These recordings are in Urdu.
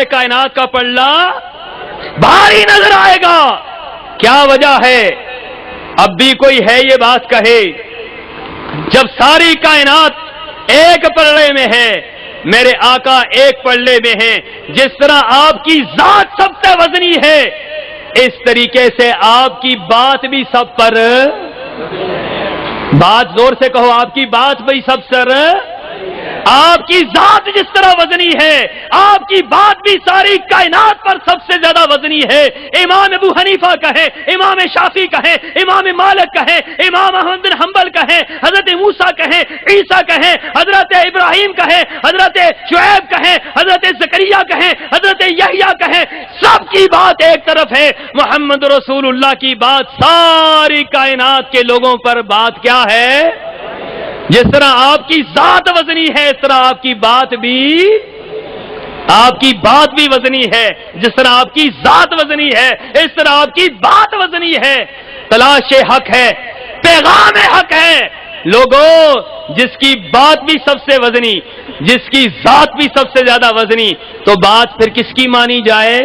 سارے کائنات کا پلڑا بھاری نظر آئے گا. کیا وجہ ہے؟ اب بھی کوئی ہے یہ بات کہے جب ساری کائنات ایک پلڑے میں ہے, میرے آقا ایک پلڑے میں ہیں, جس طرح آپ کی ذات سب سے وزنی ہے اس طریقے سے آپ کی بات بھی سب پر, بات زور سے کہو, آپ کی بات بھی سب پر, آپ کی ذات جس طرح وزنی ہے آپ کی بات بھی ساری کائنات پر سب سے زیادہ وزنی ہے. امام ابو حنیفہ کہیں, امام شافعی کہیں, امام مالک کہیں, امام احمد بن حنبل کہیں, حضرت موسیٰ کہیں, عیسیٰ کہیں, حضرت ابراہیم کہیں, حضرت شعیب کہیں, حضرت زکریا کہیں, حضرت یحییٰ کہیں, سب کی بات ایک طرف ہے. محمد رسول اللہ کی بات ساری کائنات کے لوگوں پر بات کیا ہے؟ جس طرح آپ کی ذات وزنی ہے اس طرح آپ کی بات بھی وزنی ہے. جس طرح آپ کی ذات وزنی ہے اس طرح آپ کی بات وزنی ہے. تلاش حق ہے, پیغام حق ہے. لوگوں, جس کی بات بھی سب سے وزنی, جس کی ذات بھی سب سے زیادہ وزنی, تو بات پھر کس کی مانی جائے؟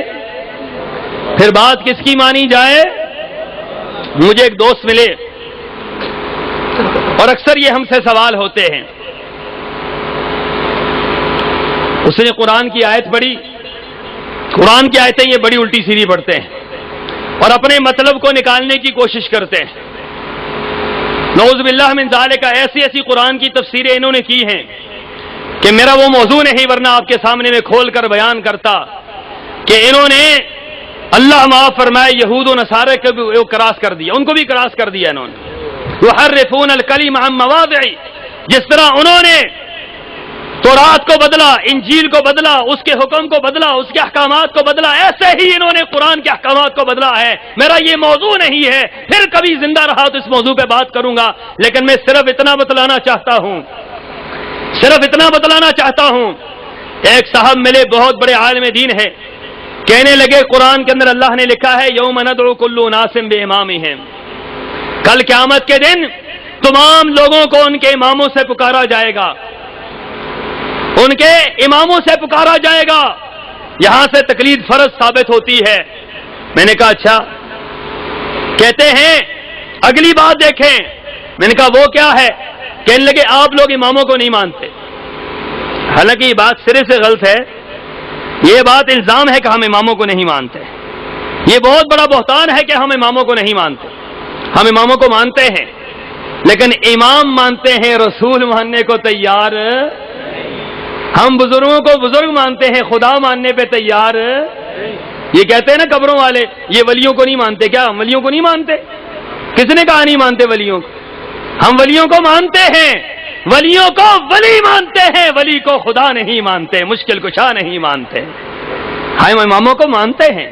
پھر بات کس کی مانی جائے؟ مجھے ایک دوست ملے اور اکثر یہ ہم سے سوال ہوتے ہیں. اس نے قرآن کی آیت پڑھی, قرآن کی آیتیں یہ بڑی الٹی سیدھی پڑھتے ہیں اور اپنے مطلب کو نکالنے کی کوشش کرتے ہیں. نعوذ باللہ من ذالک, ایسی قرآن کی تفسیریں انہوں نے کی ہیں کہ میرا وہ موضوع نہیں, ورنہ آپ کے سامنے میں کھول کر بیان کرتا کہ انہوں نے اللہ معاف فرمائے یہود و نصارہ کو بھی کراس کر دیا, ان کو بھی کراس کر دیا انہوں نے. یحرفون الکلم عن مواضعہ, جس طرح انہوں نے تورات کو بدلا, انجیل کو بدلا, اس کے حکم کو بدلا, اس کے احکامات کو بدلا, ایسے ہی انہوں نے قرآن کے احکامات کو بدلا ہے. میرا یہ موضوع نہیں ہے, پھر کبھی زندہ رہا تو اس موضوع پہ بات کروں گا, لیکن میں صرف اتنا بتلانا چاہتا ہوں. ایک صاحب ملے, بہت بڑے عالم دین ہے, کہنے لگے قرآن کے اندر اللہ نے لکھا ہے یوم ندعو کل اناس بامامہم, کل قیامت کے دن تمام لوگوں کو ان کے اماموں سے پکارا جائے گا, ان کے اماموں سے پکارا جائے گا. یہاں سے تقلید فرض ثابت ہوتی ہے. میں نے کہا اچھا, کہتے ہیں اگلی بات دیکھیں. میں نے کہا وہ کیا ہے؟ کہنے لگے آپ لوگ اماموں کو نہیں مانتے. حالانکہ یہ بات سرے سے غلط ہے, یہ بات الزام ہے کہ ہم اماموں کو نہیں مانتے. یہ بہت بڑا بہتان ہے کہ ہم اماموں کو نہیں مانتے. ہم اماموں کو مانتے ہیں, لیکن امام مانتے ہیں, رسول ماننے کو تیار. ہم بزرگوں کو بزرگ مانتے ہیں, خدا ماننے پہ تیار. یہ کہتے ہیں نا قبروں والے, یہ ولیوں کو نہیں مانتے. کیا ہم ولیوں کو نہیں مانتے؟ کس نے کہا نہیں مانتے ولیوں کو؟ ہم ولیوں کو مانتے ہیں, ولیوں کو ولی مانتے ہیں, ولی کو خدا نہیں مانتے, مشکل کشا نہیں مانتے. ہم اماموں کو مانتے ہیں,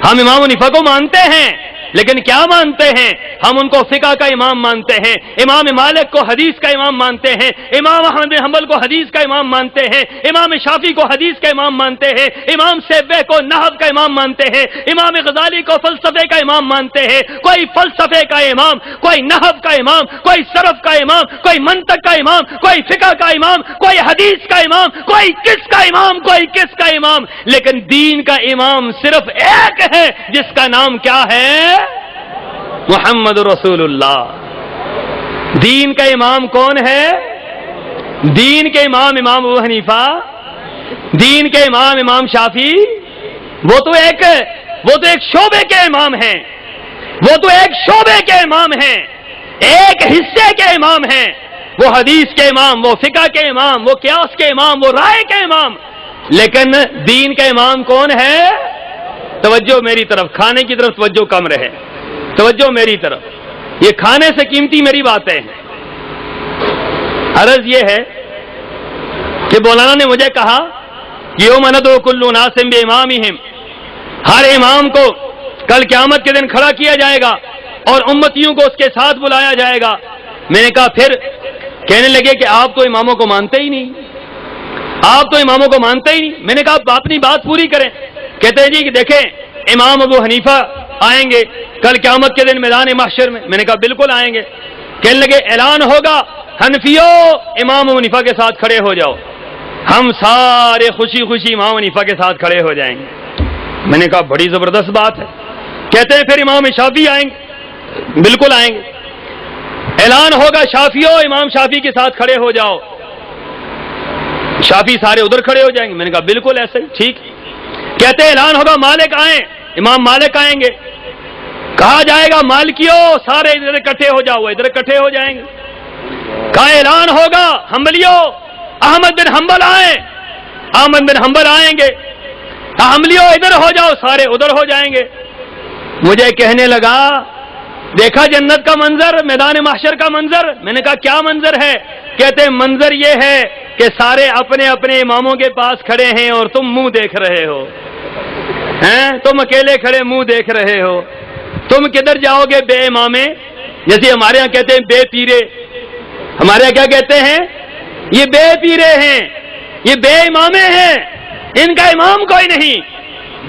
ہم امام حنیفہ کو مانتے ہیں, لیکن کیا مانتے ہیں؟ ہم ان کو فقہ کا امام مانتے ہیں, امام مالک کو حدیث کا امام مانتے ہیں, امام احمد بن حنبل کو حدیث کا امام مانتے ہیں, امام شافعی کو حدیث کا امام مانتے ہیں, امام سیبوی کو نحو کا امام مانتے ہیں, امام غزالی کو فلسفے کا امام مانتے ہیں. کوئی فلسفے کا امام, کوئی نحو کا امام, کوئی صرف کا امام, کوئی منطق کا امام, کوئی فقہ کا امام, کوئی حدیث کا امام, کوئی کس کا امام, کوئی کس کا امام. لیکن دین کا امام صرف ایک ہے, جس کا نام کیا ہے؟ محمد رسول اللہ. دین کا امام کون ہے؟ دین کے امام ابو حنیفہ, دین کے امام شافعی. وہ تو ایک شعبے کے امام ہیں, وہ تو ایک شعبے کے امام ہیں, ایک حصے کے امام ہیں. وہ حدیث کے امام, وہ فقہ کے امام, وہ قیاس کے امام, وہ رائے کے امام. لیکن دین کا امام کون ہے؟ توجہ میری طرف, کھانے کی طرف توجہ کم رہے, توجہ میری طرف. یہ کھانے سے قیمتی میری باتیں ہیں. عرض یہ ہے کہ مولانا نے مجھے کہا یوم ندعو کل اناس بامامہم, ہر امام کو کل قیامت کے دن کھڑا کیا جائے گا اور امتیوں کو اس کے ساتھ بلایا جائے گا. میں نے کہا پھر؟ کہنے لگے کہ آپ تو اماموں کو مانتے ہی نہیں, آپ تو اماموں کو مانتے ہی نہیں. میں نے کہا اپنی بات پوری کریں. کہتے ہیں جی کہ دیکھیں امام ابو حنیفہ آئیں گے کل قیامت کے دن میدان محشر میں. میں نے کہا بالکل آئیں گے. کہنے لگے اعلان ہوگا حنفیوں امام ابو حنیفہ کے ساتھ کھڑے ہو جاؤ, ہم سارے خوشی خوشی امام حنیفہ کے ساتھ کھڑے ہو جائیں گے۔ میں نے کہا بڑی زبردست بات ہے۔ کہتے ہیں پھر امام شافعی آئیں گے؟ بالکل آئیں گے۔ اعلان ہوگا شافعیوں امام شافعی کے ساتھ کھڑے ہو جاؤ، شافعی سارے ادھر کھڑے ہو جائیں گے۔ میں نے کہا بالکل ایسے ہی ٹھیک۔ کہتے ہیں اعلان ہوگا مالک آئیں، امام مالک آئیں گے۔ کہا جائے گا مالکیوں سارے ادھر اکٹھے ہو جاؤ، ادھر اکٹھے ہو جائیں گے۔ کہا اعلان ہوگا حنبلیوں احمد بن حنبل آئیں، احمد بن حنبل آئیں گے۔ حنبلیوں ادھر ہو جاؤ، سارے ادھر ہو جائیں گے۔ مجھے کہنے لگا دیکھا جنت کا منظر، میدان محشر کا منظر؟ میں نے کہا کیا منظر ہے؟ کہتے ہیں منظر یہ ہے کہ سارے اپنے اپنے اماموں کے پاس کھڑے ہیں اور تم منہ دیکھ رہے ہو، تم اکیلے کھڑے منہ دیکھ رہے ہو۔ تم کدھر جاؤ گے بے امامے؟ جیسے ہمارے یہاں کہتے ہیں بے پیرے، ہمارے یہاں کیا کہتے ہیں؟ یہ بے پیرے ہیں، یہ بے امامے ہیں، ان کا امام کوئی نہیں۔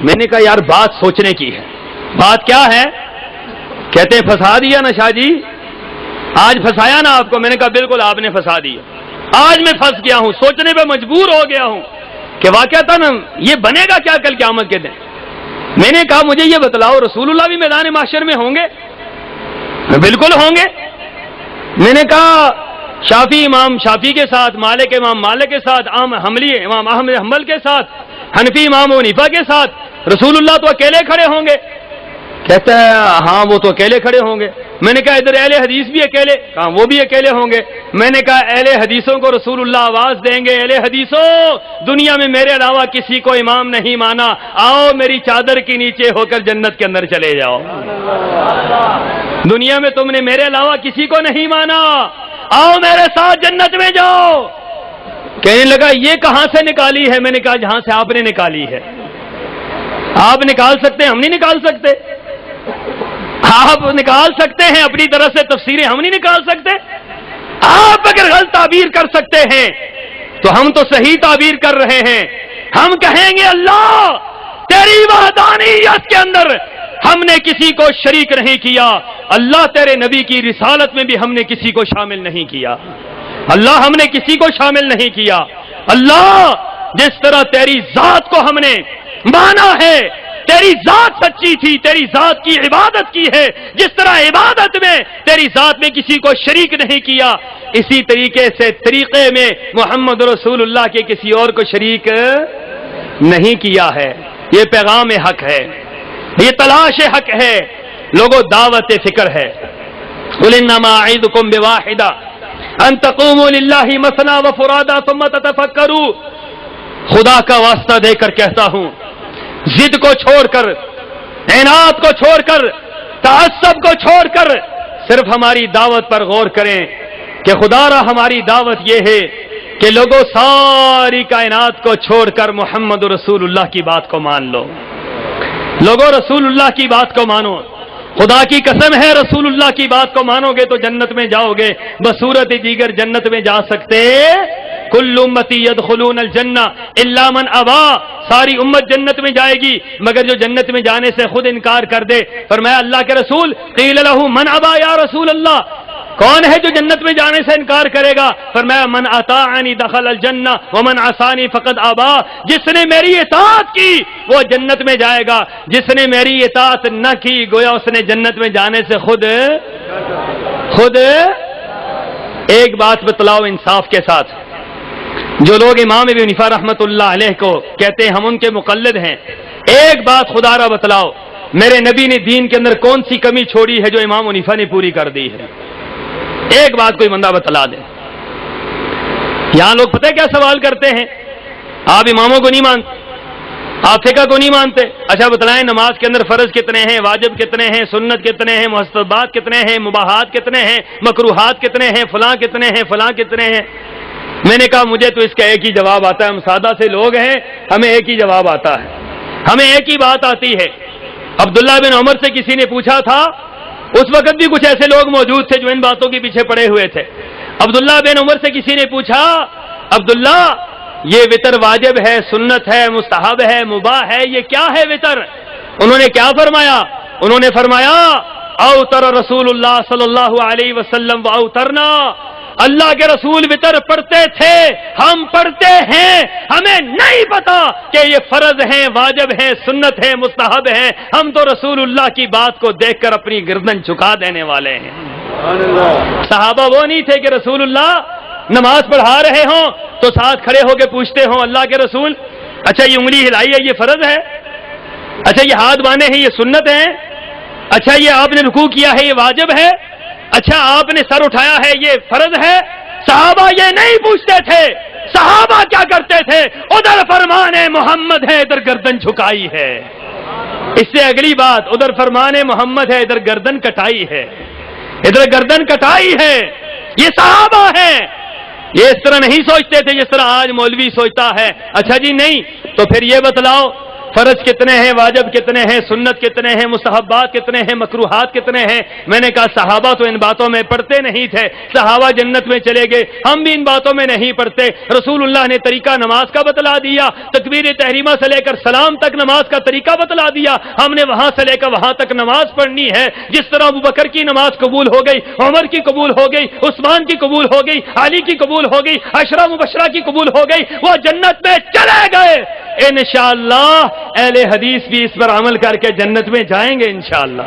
میں نے کہا یار بات سوچنے کی ہے، بات کیا ہے؟ کہتے ہیں پھنسا دیا نا شاہ جی، آج پھنسایا نا آپ کو؟ میں نے کہا بالکل آپ نے پھنسا دیا، آج میں پھنس گیا ہوں، سوچنے پہ مجبور ہو گیا ہوں کہ واقعتاً یہ بنے گا کیا کل قیامت کے دن۔ میں نے کہا مجھے یہ بتلاؤ رسول اللہ بھی میدان محشر میں ہوں گے؟ بالکل ہوں گے۔ میں نے کہا شافعی امام شافعی کے ساتھ، مالک امام مالک کے ساتھ، حنبلی امام احمد حنبل کے ساتھ، حنفی امام حنیفہ کے ساتھ، رسول اللہ تو اکیلے کھڑے ہوں گے؟ کہتا ہے ہاں وہ تو اکیلے کھڑے ہوں گے۔ میں نے کہا ادھر اہل حدیث بھی اکیلے؟ کہا وہ بھی اکیلے ہوں گے۔ میں نے کہا اہل حدیثوں کو رسول اللہ آواز دیں گے اہل حدیثوں دنیا میں میرے علاوہ کسی کو امام نہیں مانا، آؤ میری چادر کے نیچے ہو کر جنت کے اندر چلے جاؤ۔ دنیا میں تم نے میرے علاوہ کسی کو نہیں مانا، آؤ میرے ساتھ جنت میں جاؤ۔ کہنے لگا یہ کہاں سے نکالی ہے؟ میں نے کہا جہاں سے آپ نے نکالی ہے۔ آپ نکال سکتے ہیں، ہم نہیں نکال سکتے۔ آپ نکال سکتے ہیں اپنی طرح سے تفسیریں، ہم نہیں نکال سکتے۔ آپ اگر غلط تعبیر کر سکتے ہیں تو ہم تو صحیح تعبیر کر رہے ہیں۔ ہم کہیں گے اللہ تیری وحدانیت کے اندر ہم نے کسی کو شریک نہیں کیا، اللہ تیرے نبی کی رسالت میں بھی ہم نے کسی کو شامل نہیں کیا، اللہ ہم نے کسی کو شامل نہیں کیا۔ اللہ جس طرح تیری ذات کو ہم نے مانا ہے، تیری ذات سچی تھی، تیری ذات کی عبادت کی ہے، جس طرح عبادت میں تیری ذات میں کسی کو شریک نہیں کیا، اسی طریقے سے طریقے میں محمد رسول اللہ کے کسی اور کو شریک نہیں کیا ہے۔ یہ پیغام حق ہے، یہ تلاش حق ہے، لوگوں دعوت فکر ہے۔ قل انما اعظکم بواحدہ ان تقوموا للہ مثنی وفرادا ثم تتفکروا۔ خدا کا واسطہ دے کر کہتا ہوں، ضد کو چھوڑ کر، عناد کو چھوڑ کر، تعصب کو چھوڑ کر صرف ہماری دعوت پر غور کریں کہ خدا را ہماری دعوت یہ ہے کہ لوگوں ساری کائنات کو چھوڑ کر محمد رسول اللہ کی بات کو مان لو۔ لوگوں رسول اللہ کی بات کو مانو، خدا کی قسم ہے رسول اللہ کی بات کو مانو گے تو جنت میں جاؤ گے، بصورت دیگر جنت میں جا سکتے۔ کل امتی یدخلون الجنہ الا من ابا، ساری امت جنت میں جائے گی مگر جو جنت میں جانے سے خود انکار کر دے۔ فرمایا اللہ کے رسول قیل لہ من ابا یا رسول اللہ، کون ہے جو جنت میں جانے سے انکار کرے گا؟ فرمایا من اطاعنی دخل الجنہ ومن عصانی فقد ابا، جس نے میری اطاعت کی وہ جنت میں جائے گا، جس نے میری اطاعت نہ کی گویا اس نے جنت میں جانے سے خود ایک بات بتلاؤ انصاف کے ساتھ، جو لوگ امام ابو حنیفہ رحمت اللہ علیہ کو کہتے ہیں ہم ان کے مقلد ہیں، ایک بات خدا را بتلاؤ میرے نبی نے دین کے اندر کون سی کمی چھوڑی ہے جو امام حنیفہ نے پوری کر دی ہے؟ ایک بات کوئی بندہ بتلا دے۔ یہاں لوگ پتہ ہے کیا سوال کرتے ہیں؟ آپ اماموں کو نہیں مانتے، آپ فقہ کو نہیں مانتے، اچھا بتلائیں نماز کے اندر فرض کتنے ہیں، واجب کتنے ہیں، سنت کتنے ہیں، مستحبات کتنے ہیں، مباحات کتنے ہیں، مکروہات کتنے ہیں، فلاں کتنے ہیں، فلاں کتنے ہیں؟ میں نے کہا مجھے تو اس کا ایک ہی جواب آتا ہے، ہم سادہ سے لوگ ہیں، ہمیں ایک ہی جواب آتا ہے، ہمیں ایک ہی بات آتی ہے۔ عبداللہ بن عمر سے کسی نے پوچھا تھا، اس وقت بھی کچھ ایسے لوگ موجود تھے جو ان باتوں کے پیچھے پڑے ہوئے تھے۔ عبداللہ بن عمر سے کسی نے پوچھا عبداللہ یہ وتر واجب ہے، سنت ہے، مستحب ہے، مباح ہے، یہ کیا ہے وتر؟ انہوں نے کیا فرمایا؟ انہوں نے فرمایا اوتر رسول اللہ صلی اللہ علیہ وسلم واوترنا، اللہ کے رسول وتر پڑھتے تھے، ہم پڑھتے ہیں، ہمیں نہیں پتا کہ یہ فرض ہیں، واجب ہیں، سنت ہیں، مستحب ہیں، ہم تو رسول اللہ کی بات کو دیکھ کر اپنی گردن جھکا دینے والے ہیں۔ صحابہ وہ نہیں تھے کہ رسول اللہ نماز پڑھا رہے ہوں تو ساتھ کھڑے ہو کے پوچھتے ہوں اللہ کے رسول اچھا یہ انگلی ہلائی ہے یہ فرض ہے، اچھا یہ ہاتھ باندھے ہیں یہ سنت ہے، اچھا یہ آپ نے رکوع کیا ہے یہ واجب ہے، اچھا آپ نے سر اٹھایا ہے یہ فرض ہے۔ صحابہ یہ نہیں پوچھتے تھے، صحابہ کیا کرتے تھے؟ ادھر فرمان محمد ہے ادھر گردن جھکائی ہے، اس سے اگلی بات ادھر فرمان محمد ہے ادھر گردن کٹائی ہے، ادھر گردن کٹائی ہے۔ یہ صحابہ ہیں، یہ اس طرح نہیں سوچتے تھے جس طرح آج مولوی سوچتا ہے۔ اچھا جی نہیں تو پھر یہ بتلاؤ فرض کتنے ہیں، واجب کتنے ہیں، سنت کتنے ہیں، مستحبات کتنے ہیں، مکروہات کتنے ہیں؟ میں نے کہا صحابہ تو ان باتوں میں پڑھتے نہیں تھے، صحابہ جنت میں چلے گئے، ہم بھی ان باتوں میں نہیں پڑھتے۔ رسول اللہ نے طریقہ نماز کا بتلا دیا، تکبیر تحریمہ سے لے کر سلام تک نماز کا طریقہ بتلا دیا، ہم نے وہاں سے لے کر وہاں تک نماز پڑھنی ہے۔ جس طرح ابوبکر کی نماز قبول ہو گئی، عمر کی قبول ہو گئی، عثمان کی قبول ہو گئی، علی کی قبول ہو گئی، عشرہ مبشرہ کی قبول ہو گئی، وہ جنت میں چلے گئے۔ انشاءاللہ اہل حدیث بھی اس پر عمل کر کے جنت میں جائیں گے انشاءاللہ۔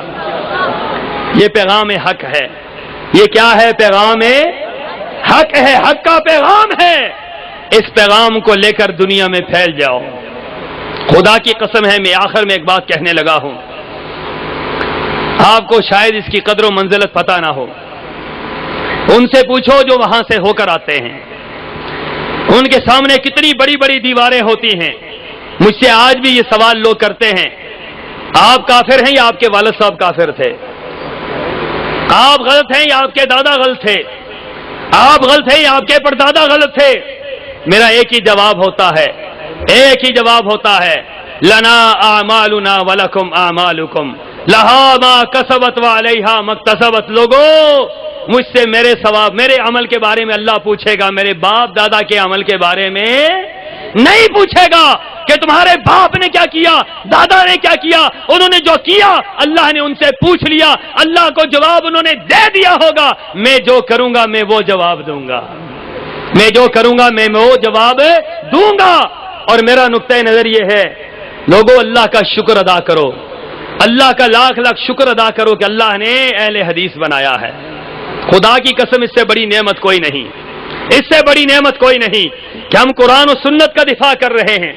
یہ پیغام حق ہے، یہ کیا ہے؟ پیغام حق ہے، حق کا پیغام ہے۔ اس پیغام کو لے کر دنیا میں پھیل جاؤ۔ خدا کی قسم ہے میں آخر میں ایک بات کہنے لگا ہوں، آپ کو شاید اس کی قدر و منزلت پتہ نہ ہو، ان سے پوچھو جو وہاں سے ہو کر آتے ہیں، ان کے سامنے کتنی بڑی بڑی دیواریں ہوتی ہیں۔ مجھ سے آج بھی یہ سوال لوگ کرتے ہیں آپ کافر ہیں یا آپ کے والد صاحب کافر تھے، آپ غلط ہیں یا آپ کے دادا غلط تھے، آپ غلط ہیں یا آپ کے پردادا غلط تھے؟ میرا ایک ہی جواب ہوتا ہے، ایک ہی جواب ہوتا ہے، لنا اعمالنا ولکم اعمالکم لہا ما کسبت وعلیہا ما اکتسبت۔ لوگوں مجھ سے میرے ثواب میرے عمل کے بارے میں اللہ پوچھے گا، میرے باپ دادا کے عمل کے بارے میں نہیں پوچھے گا کہ تمہارے باپ نے کیا کیا، دادا نے کیا کیا۔ انہوں نے جو کیا اللہ نے ان سے پوچھ لیا، اللہ کو جواب انہوں نے دے دیا ہوگا۔ میں جو کروں گا میں وہ جواب دوں گا، میں جو کروں گا میں وہ جواب دوں گا۔ اور میرا نقطۂ نظر یہ ہے لوگوں اللہ کا شکر ادا کرو، اللہ کا لاکھ لاکھ شکر ادا کرو کہ اللہ نے اہل حدیث بنایا ہے۔ خدا کی قسم اس سے بڑی نعمت کوئی نہیں، اس سے بڑی نعمت کوئی نہیں کہ ہم قرآن و سنت کا دفاع کر رہے ہیں۔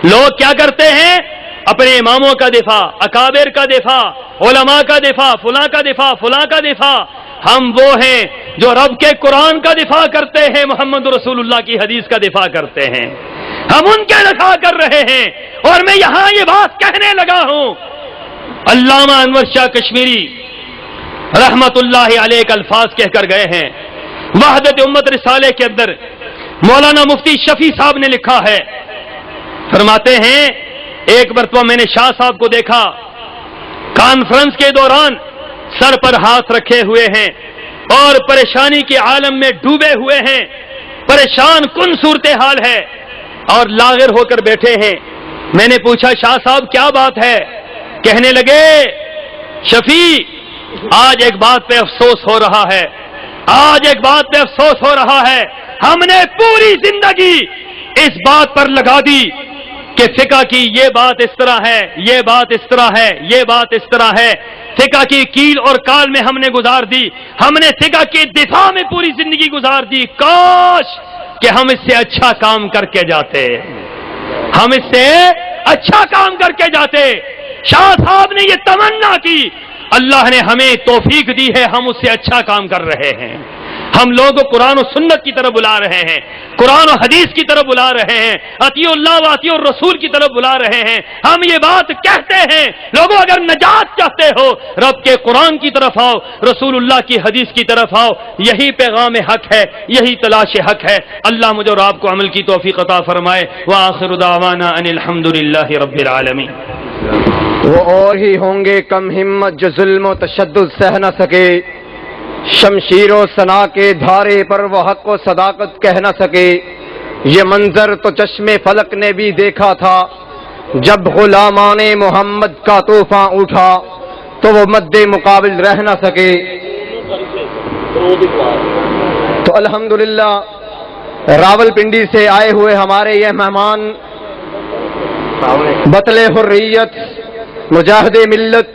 لوگ کیا کرتے ہیں؟ اپنے اماموں کا دفاع، اکابر کا دفاع، علماء کا دفاع، فلاں کا دفاع، فلاں کا دفاع۔ ہم وہ ہیں جو رب کے قرآن کا دفاع کرتے ہیں، محمد رسول اللہ کی حدیث کا دفاع کرتے ہیں، ہم ان کے دفاع کر رہے ہیں۔ اور میں یہاں یہ بات کہنے لگا ہوں، علامہ انور شاہ کشمیری رحمت اللہ علیہ کا الفاظ کہہ کر گئے ہیں، وحدت امت رسالے کے اندر مولانا مفتی شفیع صاحب نے لکھا ہے، فرماتے ہیں ایک مرتبہ میں نے شاہ صاحب کو دیکھا کانفرنس کے دوران سر پر ہاتھ رکھے ہوئے ہیں اور پریشانی کے عالم میں ڈوبے ہوئے ہیں، پریشان کن صورتحال ہے اور لاغر ہو کر بیٹھے ہیں۔ میں نے پوچھا شاہ صاحب کیا بات ہے؟ کہنے لگے شفیع آج ایک بات پہ افسوس ہو رہا ہے، آج ایک بات پہ افسوس ہو رہا ہے، ہم نے پوری زندگی اس بات پر لگا دی کہ فقہ کی یہ بات اس طرح ہے، یہ بات اس طرح ہے، یہ بات اس طرح ہے، فقہ کی کیل اور کال میں ہم نے گزار دی، ہم نے فقہ کے دفاع میں پوری زندگی گزار دی۔ کاش کہ ہم اس سے اچھا کام کر کے جاتے، ہم اس سے اچھا کام کر کے جاتے۔ شاہ صاحب نے یہ تمنا کی، اللہ نے ہمیں توفیق دی ہے، ہم اس سے اچھا کام کر رہے ہیں۔ ہم لوگوں کو قرآن و سنت کی طرف بلا رہے ہیں، قرآن و حدیث کی طرف بلا رہے ہیں، اطیع اللہ و اطیع الرسول کی طرف بلا رہے ہیں۔ ہم یہ بات کہتے ہیں لوگوں اگر نجات چاہتے ہو رب کے قرآن کی طرف آؤ، رسول اللہ کی حدیث کی طرف آؤ، یہی پیغام حق ہے، یہی تلاش حق ہے۔ اللہ مجھے اور آپ کو عمل کی توفیق عطا فرمائے۔ وآخر دعوانا ان الحمدللہ رب العالمین۔ وہ اور ہی ہوں گے کم ہمت جو ظلم و تشدد سہ نہ سکے، شمشیر و ثنا کے دھارے پر وہ حق و صداقت کہہ نہ سکے۔ یہ منظر تو چشم فلک نے بھی دیکھا تھا، جب غلامان محمد کا طوفان اٹھا تو وہ مد مقابل رہ نہ سکے۔ تو الحمدللہ راول پنڈی سے آئے ہوئے ہمارے یہ مہمان بطل حریت، مجاہد ملت،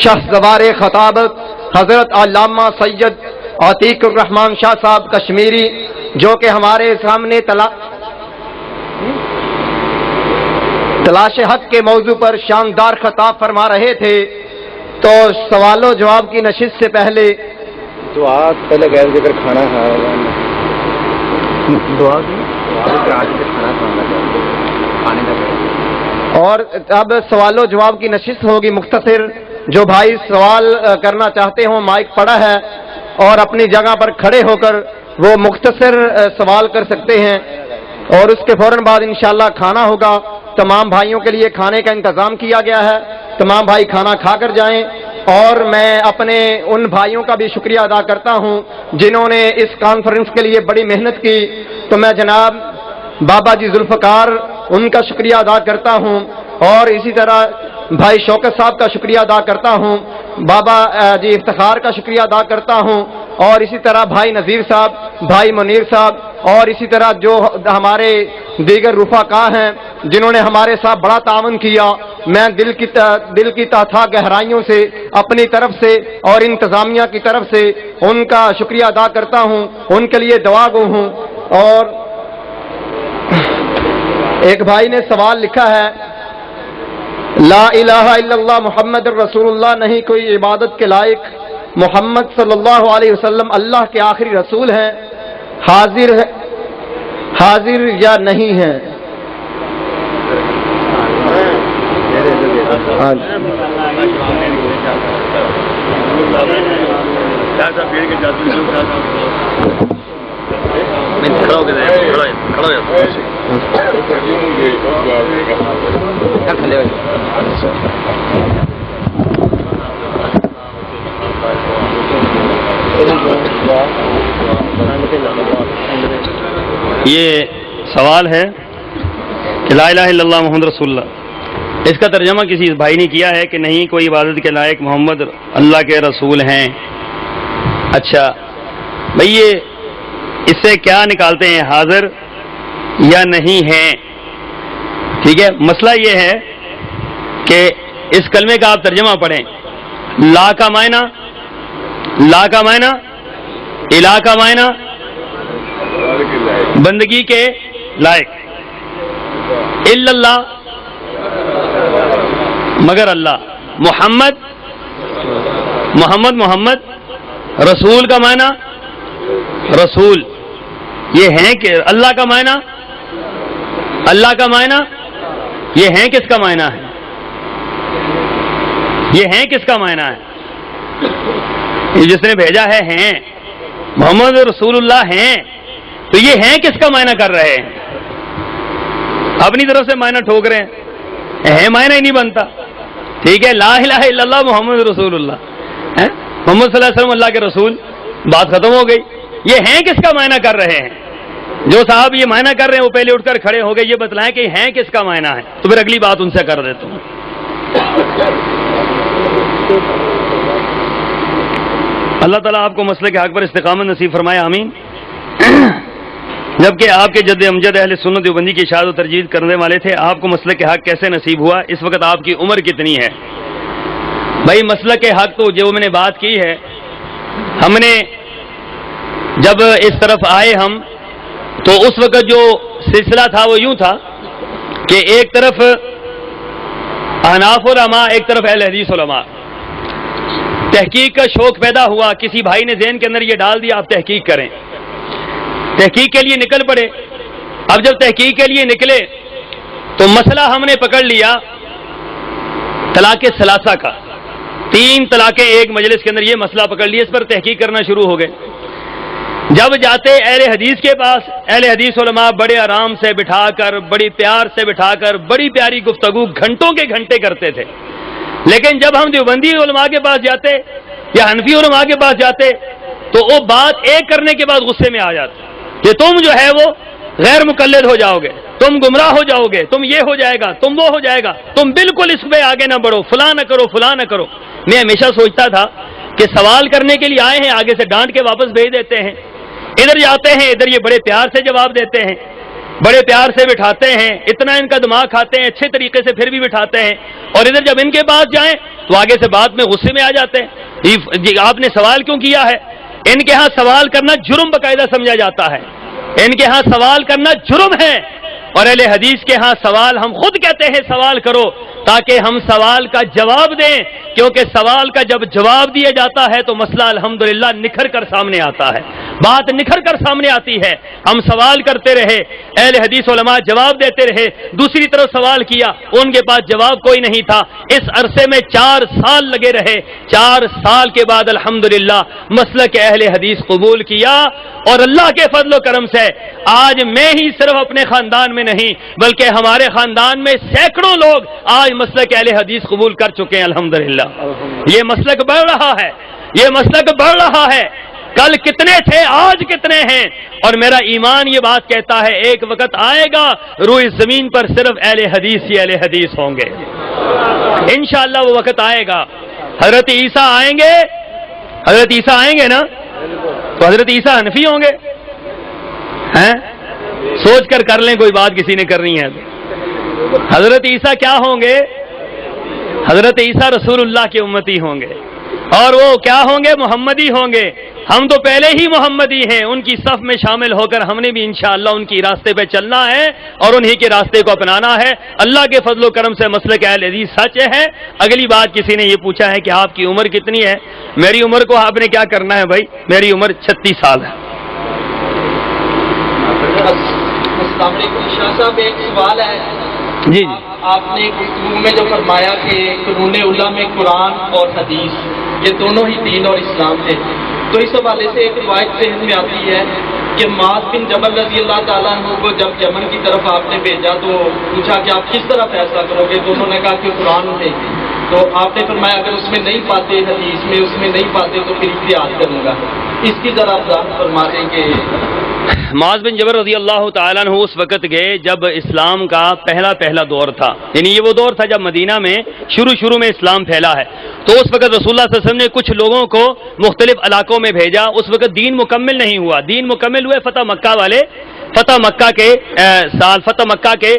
شخص زوار خطابت، حضرت علامہ سید عتیق الرحمان شاہ صاحب کشمیری، جو کہ ہمارے سامنے تلاش حق کے موضوع پر شاندار خطاب فرما رہے تھے، تو سوال و جواب کی نشست سے پہلے دعا پہلے غیر ذکر کھانا اور اب سوال و جواب کی نشست ہوگی مختصر. جو بھائی سوال کرنا چاہتے ہوں مائک پڑا ہے اور اپنی جگہ پر کھڑے ہو کر وہ مختصر سوال کر سکتے ہیں، اور اس کے فوراً بعد انشاءاللہ کھانا ہوگا. تمام بھائیوں کے لیے کھانے کا انتظام کیا گیا ہے، تمام بھائی کھانا کھا کر جائیں. اور میں اپنے ان بھائیوں کا بھی شکریہ ادا کرتا ہوں جنہوں نے اس کانفرنس کے لیے بڑی محنت کی. تو میں جناب بابا جی ذوالفقار ان کا شکریہ ادا کرتا ہوں، اور اسی طرح بھائی شوکت صاحب کا شکریہ ادا کرتا ہوں، بابا جی افتخار کا شکریہ ادا کرتا ہوں، اور اسی طرح بھائی نذیر صاحب، بھائی منیر صاحب، اور اسی طرح جو ہمارے دیگر رفقا ہیں جنہوں نے ہمارے ساتھ بڑا تعاون کیا. میں دل کی تہا گہرائیوں سے اپنی طرف سے اور انتظامیہ کی طرف سے ان کا شکریہ ادا کرتا ہوں، ان کے لیے دعا گو ہوں. اور ایک بھائی نے سوال لکھا ہے، لا الہ الا اللہ محمد الرسول اللہ، نہیں کوئی عبادت کے لائق، محمد صلی اللہ علیہ وسلم اللہ کے آخری رسول ہیں، حاضر یا نہیں ہیں؟ یہ سوال ہے کہ لا الہ الا اللہ محمد رسول اللہ، اس کا ترجمہ کسی بھائی نے کیا ہے کہ نہیں کوئی عبادت کے لائق محمد اللہ کے رسول ہیں. اچھا بھئی، یہ اس سے کیا نکالتے ہیں، حاضر یا نہیں ہیں؟ ٹھیک ہے، مسئلہ یہ ہے کہ اس کلمے کا آپ ترجمہ پڑھیں. لا کا معنی الہ کا معنی بندگی کے لائق، الا اللہ مگر اللہ، محمد رسول کا معنی رسول، یہ ہیں کہ اللہ کا معنی یہ ہیں کس کا معنی ہے؟ یہ ہیں کس کا معنی ہے؟ یہ جس نے بھیجا ہے ہیں محمد رسول اللہ ہیں، تو یہ ہیں کس کا معنی کر رہے ہیں؟ اپنی طرف سے معنی ٹھوک رہے ہیں معنی ہی نہیں بنتا. ٹھیک ہے، لا الہ الا اللہ محمد رسول اللہ، محمد صلی اللہ علیہ وسلم اللہ کے رسول، بات ختم ہو گئی. یہ ہیں کس کا معنی کر رہے ہیں؟ جو صاحب یہ معنی کر رہے ہیں وہ پہلے اٹھ کر کھڑے ہو گئے، یہ بتلائیں کہ ہیں کس کا معنی ہے، تو پھر اگلی بات ان سے کر دیتا ہوں. اللہ تعالیٰ آپ کو مسئلے کے حق پر استقامت نصیب فرمائے، آمین. جبکہ آپ کے جد امجد اہل سنت دیوبندی کی اشاعت و ترجیح کرنے والے تھے، آپ کو مسلک کے حق کیسے نصیب ہوا؟ اس وقت آپ کی عمر کتنی ہے؟ بھائی مسلک کے حق تو جو میں نے بات کی ہے، ہم نے جب اس طرف آئے ہم تو اس وقت جو سلسلہ تھا وہ یوں تھا کہ ایک طرف احناف علماء، ایک طرف اہل حدیث علماء. تحقیق کا شوق پیدا ہوا، کسی بھائی نے ذہن کے اندر یہ ڈال دیا آپ تحقیق کریں، تحقیق کے لیے نکل پڑے. اب جب تحقیق کے لیے نکلے تو مسئلہ ہم نے پکڑ لیا طلاق ثلاثہ کا، 3 طلاقیں ایک مجلس کے اندر، یہ مسئلہ پکڑ لیا، اس پر تحقیق کرنا شروع ہو گئے. جب جاتے اہل حدیث کے پاس، اہل حدیث علماء بڑے آرام سے بٹھا کر، بڑی پیار سے بٹھا کر، بڑی پیاری گفتگو گھنٹوں کے گھنٹے کرتے تھے. لیکن جب ہم دیوبندی علماء کے پاس جاتے یا حنفی علماء کے پاس جاتے تو وہ بات ایک کرنے کے بعد غصے میں آ جاتے کہ تم جو ہے وہ غیر مقلد ہو جاؤ گے، تم گمراہ ہو جاؤ گے، تم یہ ہو جائے گا، تم وہ ہو جائے گا، تم بالکل اس پہ آگے نہ بڑھو، فلاں نہ کرو، فلاں نہ کرو. میں ہمیشہ سوچتا تھا کہ سوال کرنے کے لیے آئے ہیں، آگے سے ڈانٹ کے واپس بھیج دیتے ہیں. ادھر جاتے ہیں ادھر یہ بڑے پیار سے جواب دیتے ہیں، بڑے پیار سے بٹھاتے ہیں، اتنا ان کا دماغ کھاتے ہیں، اچھے طریقے سے پھر بھی بٹھاتے ہیں، اور ادھر جب ان کے پاس جائیں تو آگے سے بات میں غصے میں آ جاتے ہیں، جی آپ نے سوال کیوں کیا ہے؟ ان کے ہاں سوال کرنا جرم باقاعدہ سمجھا جاتا ہے، ان کے ہاں سوال کرنا جرم ہے، اور اہل حدیث کے ہاں سوال ہم خود کہتے ہیں سوال کرو تاکہ ہم سوال کا جواب دیں، کیونکہ سوال کا جب جواب دیا جاتا ہے تو مسئلہ الحمدللہ نکھر کر سامنے آتا ہے، بات نکھر کر سامنے آتی ہے۔ ہم سوال کرتے رہے، اہل حدیث علماء جواب دیتے رہے، دوسری طرف سوال کیا، ان کے پاس جواب کوئی نہیں تھا، اس عرصے میں 4 سال لگے رہے، 4 سال کے بعد الحمدللہ مسلک اہل حدیث قبول کیا، اور اللہ کے فضل و کرم سے آج میں ہی صرف اپنے خاندان میں نہیں بلکہ ہمارے خاندان میں سینکڑوں لوگ آج مسلک اہل حدیث قبول کر چکے ہیں الحمدللہ۔ یہ مسلک بڑھ رہا ہے، یہ مسلک بڑھ رہا ہے، کل کتنے تھے آج کتنے ہیں، اور میرا ایمان یہ بات کہتا ہے ایک وقت آئے گا روئے زمین پر صرف اہل حدیث ہی اہل حدیث ہوں گے، انشاءاللہ وہ وقت آئے گا۔ حضرت عیسیٰ آئیں گے، حضرت عیسیٰ آئیں گے نا، تو حضرت عیسیٰ حنفی ہوں گے؟ ہیں سوچ کر کر لیں، کوئی بات کسی نے کرنی ہے۔ حضرت عیسیٰ کیا ہوں گے؟ حضرت عیسیٰ رسول اللہ کے امتی ہوں گے، اور وہ کیا ہوں گے؟ محمدی ہوں گے۔ ہم تو پہلے ہی محمدی ہیں، ان کی صف میں شامل ہو کر ہم نے بھی انشاءاللہ ان کی راستے پہ چلنا ہے اور انہی کے راستے کو اپنانا ہے۔ اللہ کے فضل و کرم سے مسلک اہل حدیث سچ ہے۔ اگلی بات کسی نے یہ پوچھا ہے کہ آپ کی عمر کتنی ہے؟ میری عمر کو آپ نے کیا کرنا ہے بھائی، میری عمر 36 سال ہے۔ السلام علیکم شاہ صاحب، ایک سوال ہے جی آپ نے گفتگو میں جو فرمایا کہ قرون اولیٰ میں قرآن اور حدیث یہ دونوں ہی دین اور اسلام تھے، تو اس حوالے سے ایک روایت ذہن میں آتی ہے کہ معاذ بن جبل رضی اللہ تعالیٰ عنہ کو جب یمن کی طرف آپ نے بھیجا تو پوچھا کہ آپ کس طرح فیصلہ کرو گے، تو انہوں نے کہا کہ قرآن میں، تو آپ نے فرمایا اگر اس میں نہیں پاتے، حدیث میں اس میں نہیں پاتے تو پھر اجتہاد کروں گا۔ اس کی ذرا وضاحت فرما دیں کہ معاذ بن جبل رضی اللہ تعالیٰ عنہ اس وقت گئے جب اسلام کا پہلا دور تھا، یعنی یہ وہ دور تھا جب مدینہ میں شروع میں اسلام پھیلا ہے، تو اس وقت رسول اللہ صلی اللہ علیہ وسلم نے کچھ لوگوں کو مختلف علاقوں میں بھیجا۔ اس وقت دین مکمل نہیں ہوا، دین مکمل ہوئے فتح مکہ والے، فتح مکہ کے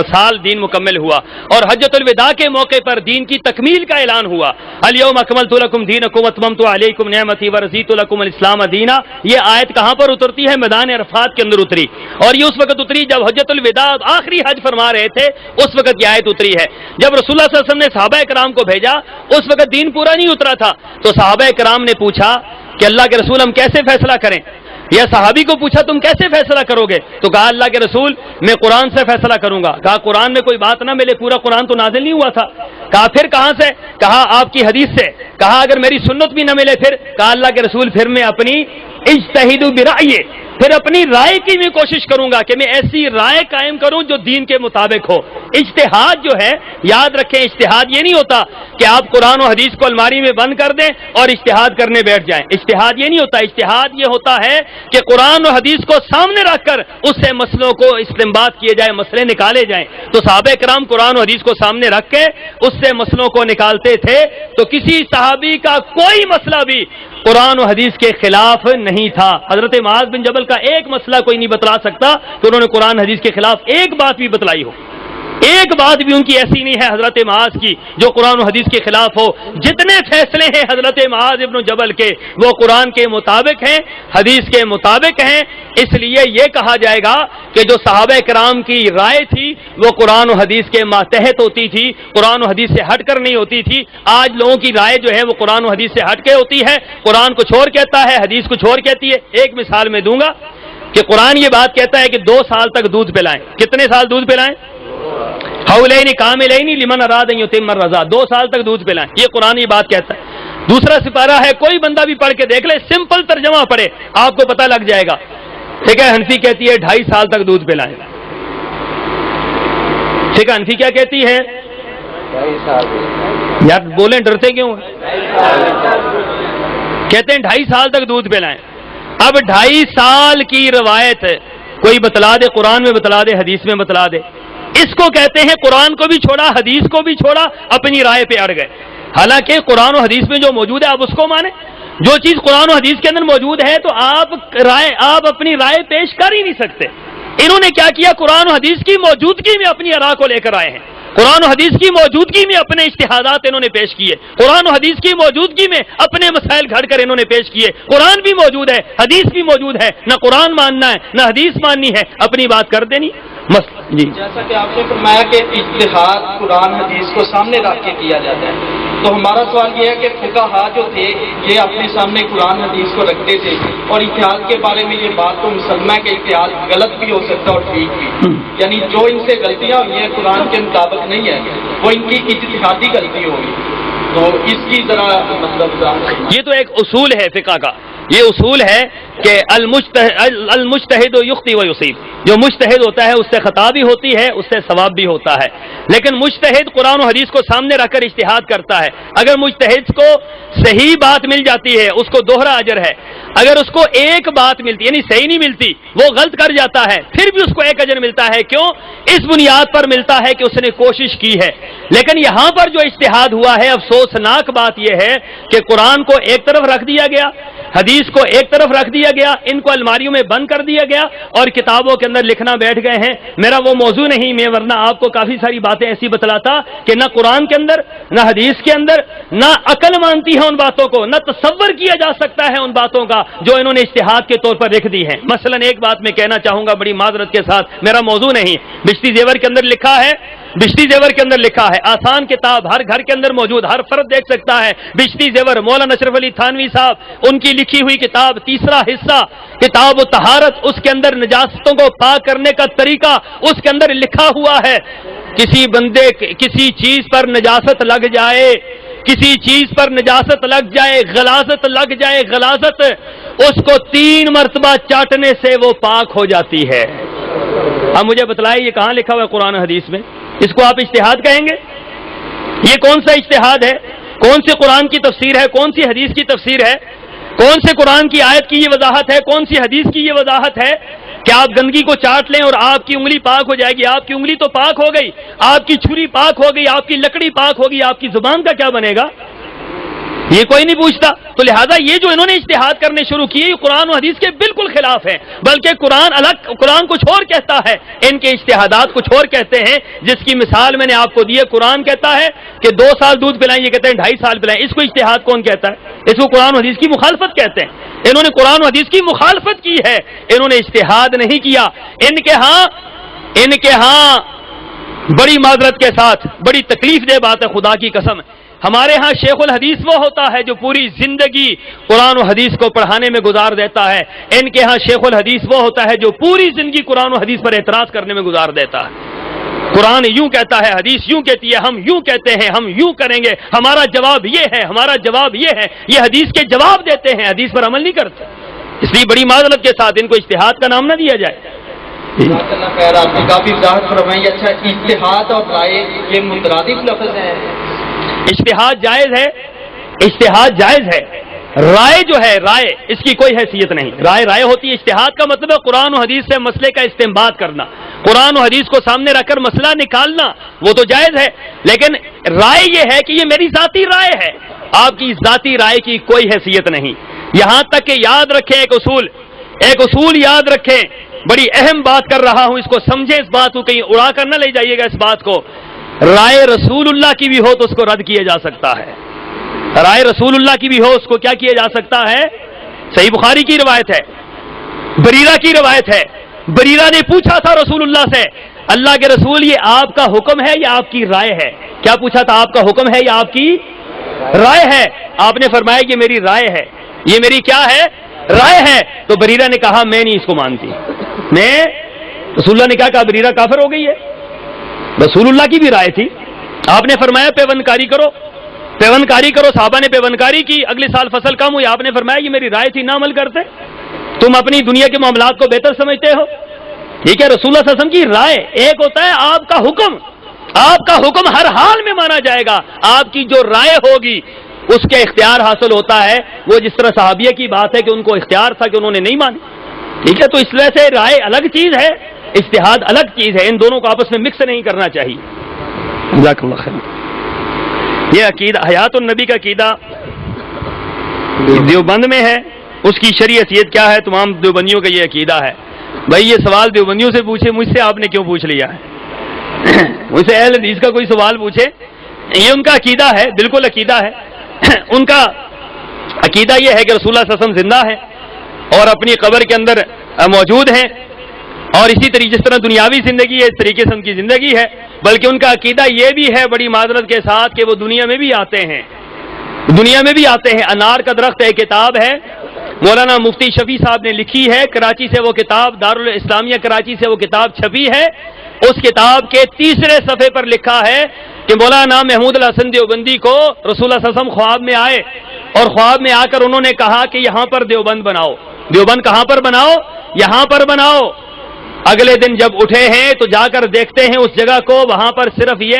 سال دین مکمل ہوا، اور حجۃ الوداع کے موقع پر دین کی تکمیل کا اعلان ہوا۔ الیوم اکملت لکم دینکم واتممت علیکم نعمتی ورضیت لکم الاسلام دینا۔ یہ آیت کہاں پر اترتی ہے؟ میدان عرفات کے اندر اتری، اور یہ اس وقت اتری جب حجۃ الوداع آخری حج فرما رہے تھے، اس وقت یہ آیت اتری ہے۔ جب رسول اللہ صلی اللہ علیہ وسلم نے صحابہ کرام کو بھیجا، اس وقت دین پورا نہیں اترا تھا، تو صحابہ کرام نے پوچھا کہ اللہ کے رسول ہم کیسے فیصلہ کریں؟ یا صحابی کو پوچھا تم کیسے فیصلہ کرو گے؟ تو کہا اللہ کے رسول میں قرآن سے فیصلہ کروں گا۔ کہا قرآن میں کوئی بات نہ ملے، پورا قرآن تو نازل نہیں ہوا تھا۔ کہا پھر کہاں سے؟ کہا آپ کی حدیث سے۔ کہا اگر میری سنت بھی نہ ملے پھر؟ کہا اللہ کے رسول پھر میں اپنی اجتہد برائے، پھر اپنی رائے کی میں کوشش کروں گا کہ میں ایسی رائے قائم کروں جو دین کے مطابق ہو۔ اجتہاد جو ہے، یاد رکھیں اجتہاد یہ نہیں ہوتا کہ آپ قرآن و حدیث کو الماری میں بند کر دیں اور اجتہاد کرنے بیٹھ جائیں، اجتہاد یہ نہیں ہوتا۔ اجتہاد یہ ہوتا ہے کہ قرآن و حدیث کو سامنے رکھ کر اس سے مسئلوں کو استنباط کیے جائیں، مسئلے نکالے جائیں۔ تو صحابہ کرام قرآن و حدیث کو سامنے رکھ کے اس سے مسئلوں کو نکالتے تھے، تو کسی صحابی کا کوئی مسئلہ بھی قرآن و حدیث کے خلاف نہیں تھا۔ حضرت معاذ بن جبل کا ایک مسئلہ کوئی نہیں بتلا سکتا کہ انہوں نے قرآن حدیث کے خلاف ایک بات بھی بتلائی ہو، ایک بات بھی ان کی ایسی نہیں ہے حضرت معاذ کی جو قرآن و حدیث کے خلاف ہو۔ جتنے فیصلے ہیں حضرت معاذ ابن جبل کے وہ قرآن کے مطابق ہیں، حدیث کے مطابق ہیں، اس لیے یہ کہا جائے گا کہ جو صحابہ کرام کی رائے تھی وہ قرآن و حدیث کے ماتحت ہوتی تھی، قرآن و حدیث سے ہٹ کر نہیں ہوتی تھی۔ آج لوگوں کی رائے جو ہے وہ قرآن و حدیث سے ہٹ کے ہوتی ہے، قرآن کچھ اور کہتا ہے، حدیث کچھ اور کہتی ہے۔ ایک مثال میں دوں گا کہ قرآن یہ بات کہتا ہے کہ 2 سال تک دودھ پلائیں۔ کتنے سال دودھ پلائیں؟ حولین کاملین لمن اراد ان یتم الرضاع، 2 سال تک دودھ پلائیں، یہ قرآن یہ بات کہتا ہے۔ دوسرا سپارہ ہے، کوئی بندہ بھی پڑھ کے دیکھ لے، سمپل ترجمہ پڑھے آپ کو پتہ لگ جائے گا۔ فقہ حنفی کہتی ہے 2.5 سال تک دودھ پلائیں۔ فقہ حنفی کیا کہتی ہے؟ یار بولیں، ڈرتے کیوں؟ کہتے ہیں 2.5 سال تک دودھ پلائیں۔ اب 2.5 سال کی روایت کوئی بتلا دے، قرآن میں بتلا دے، حدیث میں بتلا دے، اس کو کہتے ہیں قرآن کو بھی چھوڑا، حدیث کو بھی چھوڑا، اپنی رائے پہ اڑ گئے۔ حالانکہ قرآن و حدیث میں جو موجود ہے آپ اس کو مانیں۔ جو چیز قرآن و حدیث کے اندر موجود ہے تو آپ اپنی رائے پیش کر ہی نہیں سکتے. انہوں نے کیا کیا؟ قرآن و حدیث کی موجودگی میں اپنی آراء کو لے کر آئے ہیں. قرآن و حدیث کی موجودگی میں اپنے اجتہادات انہوں نے پیش کیے. قرآن و حدیث کی موجودگی میں اپنے مسائل گھڑ کر انہوں نے پیش کیے. قرآن بھی موجود ہے, حدیث بھی موجود ہے, نہ قرآن ماننا ہے نہ حدیث ماننی ہے, اپنی بات کر دینی. جی جیسا کہ آپ نے فرمایا کہ اجتہاد قرآن حدیث کو سامنے رکھ کے کیا جاتا ہے, تو ہمارا سوال یہ ہے کہ فقہا جو تھے یہ اپنے سامنے قرآن حدیث کو رکھتے تھے, اور اجتہاد کے بارے میں یہ بات تو مسلمہ ہے کہ اجتہاد غلط بھی ہو سکتا ہے اور ٹھیک بھی, یعنی جو ان سے غلطیاں ہوئی ہیں قرآن کے مطابق نہیں ہے وہ ان کی اجتہادی غلطی ہوگی. تو اس کی ذرا مطلب یہ تو ایک اصول ہے فقہ کا, یہ اصول ہے کہ المجتہد یخطئ و یصیب. جو مجتہد ہوتا ہے اس سے خطا بھی ہوتی ہے, اس سے ثواب بھی ہوتا ہے, لیکن مجتہد قرآن و حدیث کو سامنے رکھ کر اجتہاد کرتا ہے. اگر مجتہد کو صحیح بات مل جاتی ہے اس کو دوہرا اجر ہے. اگر اس کو ایک بات ملتی یعنی صحیح نہیں ملتی, وہ غلط کر جاتا ہے, پھر بھی اس کو ایک اجر ملتا ہے. کیوں؟ اس بنیاد پر ملتا ہے کہ اس نے کوشش کی ہے. لیکن یہاں پر جو اجتہاد ہوا ہے, افسوسناک بات یہ ہے کہ قرآن کو ایک طرف رکھ دیا گیا, حدیث کو ایک طرف رکھ دیا گیا, ان کو الماریوں میں بند کر دیا گیا اور کتابوں کے اندر لکھنا بیٹھ گئے ہیں. میرا وہ موضوع نہیں, میں ورنہ آپ کو کافی ساری باتیں ایسی بتلاتا کہ نہ قرآن کے اندر نہ حدیث کے اندر نہ عقل مانتی ہے ان باتوں کو, نہ تصور کیا جا سکتا ہے ان باتوں کا جو انہوں نے اجتہاد کے طور پر لکھ دی ہیں. مثلا ایک بات میں کہنا چاہوں گا بڑی معذرت کے ساتھ, میرا موضوع نہیں, بشتی زیور کے اندر لکھا ہے, بشتی زیور کے اندر لکھا ہے, آسان کتاب ہر گھر کے اندر موجود, ہر فرد دیکھ سکتا ہے. بشتی زیور مولانا اشرف علی تھانوی صاحب ان کی لکھی ہوئی کتاب, تیسرا حصہ کتاب و طہارت, اس کے اندر نجاستوں کو پاک کرنے کا طریقہ اس کے اندر لکھا ہوا ہے. کسی بندے کسی چیز پر نجاست لگ جائے, کسی چیز پر نجاست لگ جائے, غلاظت لگ جائے, غلاظت, اس کو 3 مرتبہ چاٹنے سے وہ پاک ہو جاتی ہے. اب مجھے بتلائے یہ کہاں لکھا ہوا ہے قرآن حدیث میں؟ اس کو آپ اجتہاد کہیں گے؟ یہ کون سا اجتہاد ہے؟ کون سی قرآن کی تفسیر ہے؟ کون سی حدیث کی تفسیر ہے؟ کون سے قرآن کی آیت کی یہ وضاحت ہے؟ کون سی حدیث کی یہ وضاحت ہے کہ آپ گندگی کو چاٹ لیں اور آپ کی انگلی پاک ہو جائے گی؟ آپ کی انگلی تو پاک ہو گئی, آپ کی چھری پاک ہو گئی, آپ کی لکڑی پاک ہوگی, آپ کی زبان کا کیا بنے گا؟ یہ کوئی نہیں پوچھتا. تو لہذا یہ جو انہوں نے اجتہاد کرنے شروع کیے یہ قرآن و حدیث کے بالکل خلاف ہے, بلکہ قرآن کچھ اور کہتا ہے, ان کے اجتہادات کچھ اور کہتے ہیں. جس کی مثال میں نے آپ کو دی ہے, قرآن کہتا ہے کہ 2 سال دودھ پلائیں, یہ کہتے ہیں 2.5 سال پلائیں. اس کو اجتہاد کون کہتا ہے؟ اس کو قرآن و حدیث کی مخالفت کہتے ہیں. انہوں نے قرآن و حدیث کی مخالفت کی ہے, انہوں نے اجتہاد نہیں کیا. ان کے ہاں بڑی معذرت کے ساتھ بڑی تکلیف دہ بات ہے, خدا کی قسم, ہمارے ہاں شیخ الحدیث وہ ہوتا ہے جو پوری زندگی قرآن و حدیث کو پڑھانے میں گزار دیتا ہے. ان کے ہاں شیخ الحدیث وہ ہوتا ہے جو پوری زندگی قرآن و حدیث پر اعتراض کرنے میں گزار دیتا ہے. قرآن یوں کہتا ہے, حدیث یوں کہتی ہے, ہم یوں کہتے ہیں, ہم یوں کریں گے, ہمارا جواب یہ ہے, ہمارا جواب یہ ہے. یہ حدیث کے جواب دیتے ہیں, حدیث پر عمل نہیں کرتے. اس لیے بڑی معذرت کے ساتھ ان کو اجتہاد کا نام نہ دیا جائے. خیر, آپ نے کافی وضاحت فرمائی. اچھا, اجتہاد اور رائے یہ مترادف لفظ ہیں؟ اجتہاد جائز ہے, اجتہاد جائز ہے. رائے جو ہے, رائے اس کی کوئی حیثیت نہیں. رائے ہوتی ہے. اجتہاد کا مطلب ہے قرآن و حدیث سے مسئلے کا استنباط کرنا, قرآن و حدیث کو سامنے رکھ کر مسئلہ نکالنا, وہ تو جائز ہے. لیکن رائے یہ ہے کہ یہ میری ذاتی رائے ہے, آپ کی ذاتی رائے کی کوئی حیثیت نہیں. یہاں تک کہ یاد رکھیں ایک اصول یاد رکھیں, بڑی اہم بات کر رہا ہوں, اس کو سمجھیں, اس بات کو کہیں اڑا کر نہ لے جائیے گا. اس بات کو, رائے رسول اللہ کی بھی ہو تو اس کو رد کیا جا سکتا ہے. رائے رسول اللہ کی بھی ہو اس کو کیا کیا جا سکتا ہے؟ صحیح بخاری کی روایت ہے, بریرہ کی روایت ہے. بریرہ نے پوچھا تھا رسول اللہ سے, اللہ کے رسول یہ آپ کا حکم ہے یا آپ کی رائے ہے؟ کیا پوچھا تھا؟ آپ کا حکم ہے یا آپ کی رائے ہے؟ آپ نے فرمایا کہ میری رائے ہے. یہ میری کیا ہے؟ رائے ہے. تو بریرہ نے کہا میں نہیں اس کو مانتی. میں رسول اللہ نے کہا بریرہ کافر ہو گئی ہے. رسول اللہ کی بھی رائے تھی. آپ نے فرمایا پیوندکاری کرو, پیوندکاری کرو. صحابہ نے پیوندکاری کی, اگلے سال فصل کم ہوئی. آپ نے فرمایا یہ میری رائے تھی, نہ عمل کرتے. تم اپنی دنیا کے معاملات کو بہتر سمجھتے ہو. ٹھیک ہے, رسول اللہ صلی اللہ علیہ وسلم کی رائے ایک ہوتا ہے, آپ کا حکم. آپ کا حکم ہر حال میں مانا جائے گا. آپ کی جو رائے ہوگی اس کے اختیار حاصل ہوتا ہے. وہ جس طرح صحابیہ کی بات ہے کہ ان کو اختیار تھا کہ انہوں نے نہیں مانی. ٹھیک ہے, تو اس وجہ سے رائے الگ چیز ہے, اجتہاد الگ چیز ہے. ان دونوں کو آپس میں مکس نہیں کرنا چاہیے. جزاک اللہ خیر. یہ عقیدہ حیات النبی کا عقیدہ دیوبند میں ہے، اس کی شرعی حیثیت کیا ہے؟ تمام دیوبندیوں کا یہ عقیدہ ہے۔ بھائی یہ سوال دیوبندیوں سے پوچھے، مجھ سے آپ نے کیوں پوچھ لیا ہے؟ مجھ سے اہل حدیث کا کوئی سوال پوچھے، یہ ان کا عقیدہ ہے، بالکل عقیدہ ہے۔ ان کا عقیدہ یہ ہے کہ رسول اللہ صلی اللہ علیہ وسلم زندہ ہے اور اپنی قبر کے اندر موجود ہیں، اور اسی طریقے جس طرح دنیاوی زندگی ہے اس طریقے سے ان کی زندگی ہے، بلکہ ان کا عقیدہ یہ بھی ہے بڑی معذرت کے ساتھ کہ وہ دنیا میں بھی آتے ہیں، دنیا میں بھی آتے ہیں۔ انار کا درخت ایک کتاب ہے، مولانا مفتی شفیع صاحب نے لکھی ہے، کراچی سے وہ کتاب، دارالاسلامیہ کراچی سے وہ کتاب چھپی ہے۔ اس کتاب کے تیسرے صفحے پر لکھا ہے کہ مولانا محمود الحسن دیوبندی کو رسول اللہ صلی اللہ علیہ وسلم خواب میں آئے، اور خواب میں آ کر انہوں نے کہا کہ یہاں پر دیوبند بناؤ۔ دیوبند کہاں پر بناؤ؟ یہاں پر بناؤ۔ اگلے دن جب اٹھے ہیں تو جا کر دیکھتے ہیں اس جگہ کو، وہاں پر صرف یہ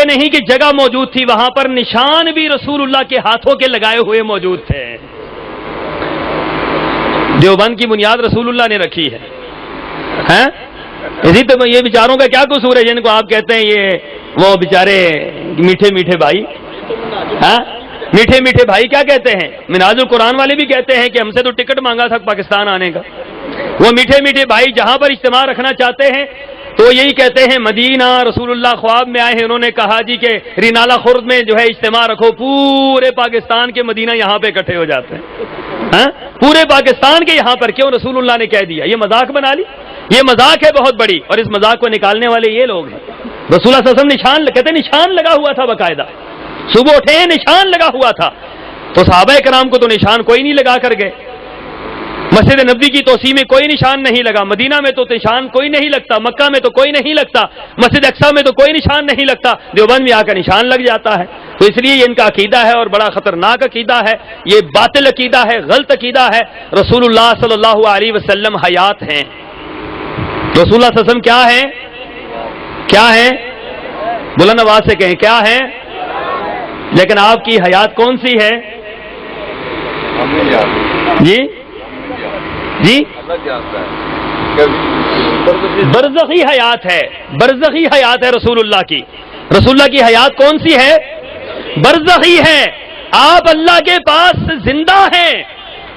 نہیں کہ جگہ موجود تھی، وہاں پر نشان بھی رسول اللہ کے ہاتھوں کے لگائے ہوئے موجود تھے۔ دیوبند کی بنیاد رسول اللہ نے رکھی ہے۔ اسی تو یہ بیچاروں کا کیا قصور ہے جن کو آپ کہتے ہیں یہ وہ بیچارے میٹھے میٹھے بھائی؟ میٹھے میٹھے بھائی کیا کہتے ہیں؟ منہاج القرآن والے بھی کہتے ہیں کہ ہم سے تو ٹکٹ مانگا تھا پاکستان آنے کا۔ وہ میٹھے میٹھے بھائی جہاں پر اجتماع رکھنا چاہتے ہیں تو یہی کہتے ہیں مدینہ، رسول اللہ خواب میں آئے ہیں، انہوں نے کہا جی کہ رینالہ خرد میں جو ہے اجتماع رکھو، پورے پاکستان کے مدینہ یہاں پہ اکٹھے ہو جاتے ہیں۔ پورے پاکستان کے یہاں پر کیوں؟ رسول اللہ نے کہہ دیا۔ یہ مذاق بنا لی، یہ مذاق ہے بہت بڑی، اور اس مذاق کو نکالنے والے یہ لوگ ہیں۔ رسول اللہ صلی اللہ علیہ وسلم نشان کہتے ہیں، نشان لگا ہوا تھا باقاعدہ، صبح اٹھے ہیں نشان لگا ہوا تھا۔ تو صحابہ کرام کو تو نشان کوئی نہیں لگا کر گئے، مسجد نبوی کی توسیع میں کوئی نشان نہیں لگا، مدینہ میں تو نشان کوئی نہیں لگتا، مکہ میں تو کوئی نہیں لگتا، مسجد اقصیٰ میں تو کوئی نشان نہیں لگتا، دیوبند میں آ کر نشان لگ جاتا ہے۔ تو اس لیے یہ ان کا عقیدہ ہے اور بڑا خطرناک عقیدہ ہے، یہ باطل عقیدہ ہے، غلط عقیدہ ہے۔ رسول اللہ صلی اللہ علیہ وسلم حیات ہیں۔ رسول اللہ صلی اللہ علیہ وسلم کیا ہیں؟ کیا ہیں؟ بلند آواز سے کہیں کیا ہیں؟ لیکن آپ کی حیات کون سی ہے؟ جی جی برزخی حیات ہے، برزخی حیات ہے رسول اللہ کی۔ رسول اللہ کی حیات کون سی ہے؟ برزخی ہے۔ آپ اللہ کے پاس زندہ ہیں،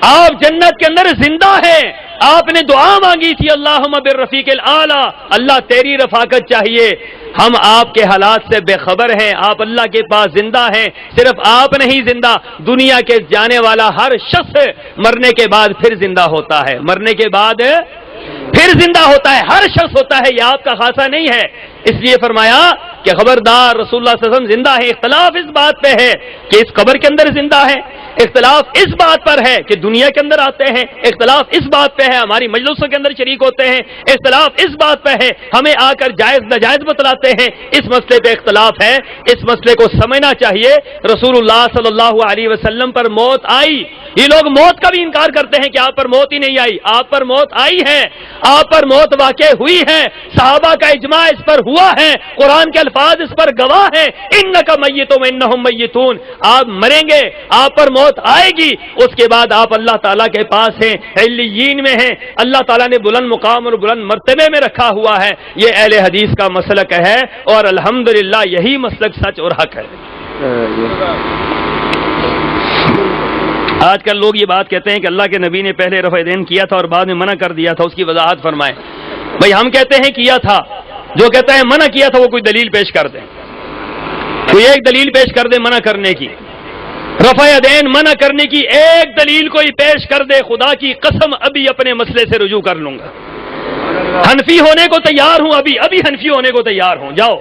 آپ جنت کے اندر زندہ ہیں۔ آپ نے دعا مانگی تھی اللہم بالرفیق الاعلی، اللہ تیری رفاقت چاہیے۔ ہم آپ کے حالات سے بے خبر ہیں، آپ اللہ کے پاس زندہ ہیں۔ صرف آپ نہیں زندہ، دنیا کے جانے والا ہر شخص مرنے کے بعد پھر زندہ ہوتا ہے، مرنے کے بعد پھر زندہ ہوتا ہے، ہر شخص ہوتا ہے، یہ آپ کا خاصہ نہیں ہے۔ اس لیے فرمایا کہ خبردار رسول اللہ صلی اللہ علیہ وسلم زندہ ہے۔ اختلاف اس بات پہ ہے کہ اس قبر کے اندر زندہ ہے، اختلاف اس بات پر ہے کہ دنیا کے اندر آتے ہیں، اختلاف اس بات پہ ہے ہماری مجلسوں کے اندر شریک ہوتے ہیں، اختلاف اس بات پہ ہے ہمیں آ کر جائز ناجائز بتلاتے ہیں۔ اس مسئلے پہ اختلاف ہے، اس مسئلے کو سمجھنا چاہیے۔ رسول اللہ صلی اللہ علیہ وسلم پر موت آئی، یہ لوگ موت کا بھی انکار کرتے ہیں کہ آپ پر موت ہی نہیں آئی، آپ پر موت آئی ہے، آپ پر موت واقع ہوئی ہے، صحابہ کا اجماع اس پر ہوا ہے، قرآن کے الفاظ اس پر گواہ ہیں، انک میت و انہم میتون، آپ مریں گے، آپ پر موت آئے گی، اس کے بعد آپ اللہ تعالیٰ کے پاس ہیں، علیین میں ہیں، اللہ تعالیٰ نے بلند مقام اور بلند مرتبے میں رکھا ہوا ہے۔ یہ اہل حدیث کا مسلک ہے اور الحمدللہ یہی مسلک سچ اور حق ہے۔ آج کل لوگ یہ بات کہتے ہیں کہ اللہ کے نبی نے پہلے رفع دین کیا تھا اور بعد میں منع کر دیا تھا، اس کی وضاحت فرمائیں۔ بھئی ہم کہتے ہیں کیا تھا، جو کہتا ہے منع کیا تھا وہ کوئی دلیل پیش کر دیں، کوئی ایک دلیل پیش کر دے منع کرنے کی، رفع دین منع کرنے کی ایک دلیل کوئی پیش کر دے، خدا کی قسم ابھی اپنے مسئلے سے رجوع کر لوں گا، حنفی ہونے کو تیار ہوں، ابھی حنفی ہونے کو تیار ہوں، جاؤ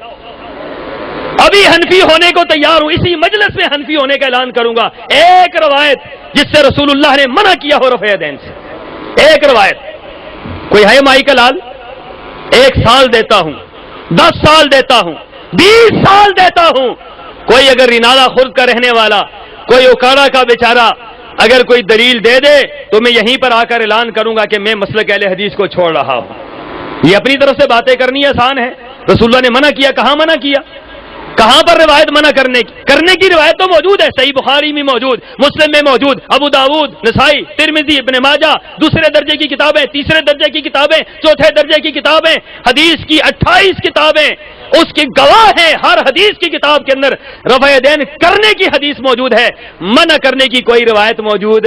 ابھی حنفی ہونے کو تیار ہوں، اسی مجلس میں حنفی ہونے کا اعلان کروں گا۔ ایک روایت جس سے رسول اللہ نے منع کیا ہو رفع دین سے، ایک روایت، کوئی ہے مائی کا لال؟ 1 سال دیتا ہوں، 10 سال دیتا ہوں، 20 سال دیتا ہوں، کوئی اگر رینالہ خرد کا رہنے والا، کوئی اوکاڑا کا بیچارہ اگر کوئی دلیل دے دے تو میں یہیں پر آ کر اعلان کروں گا کہ میں مسلک اہل حدیث کو چھوڑ رہا ہوں۔ یہ اپنی طرف سے باتیں کرنی آسان ہے، رسول اللہ نے منع کیا، کہاں منع کیا؟ کہاں پر روایت منع کرنے کی روایت تو موجود ہے، صحیح بخاری میں موجود، مسلم میں موجود، ابو داؤد، نسائی، ترمذی، ابن ماجہ، دوسرے درجے کی کتابیں، تیسرے درجے کی کتابیں، چوتھے درجے کی کتابیں، حدیث کی 28 کتابیں اس کی گواہ ہے. ہر حدیث کی کتاب کے اندر رفع یدین کرنے کی حدیث موجود ہے, منع کرنے کی کوئی روایت موجود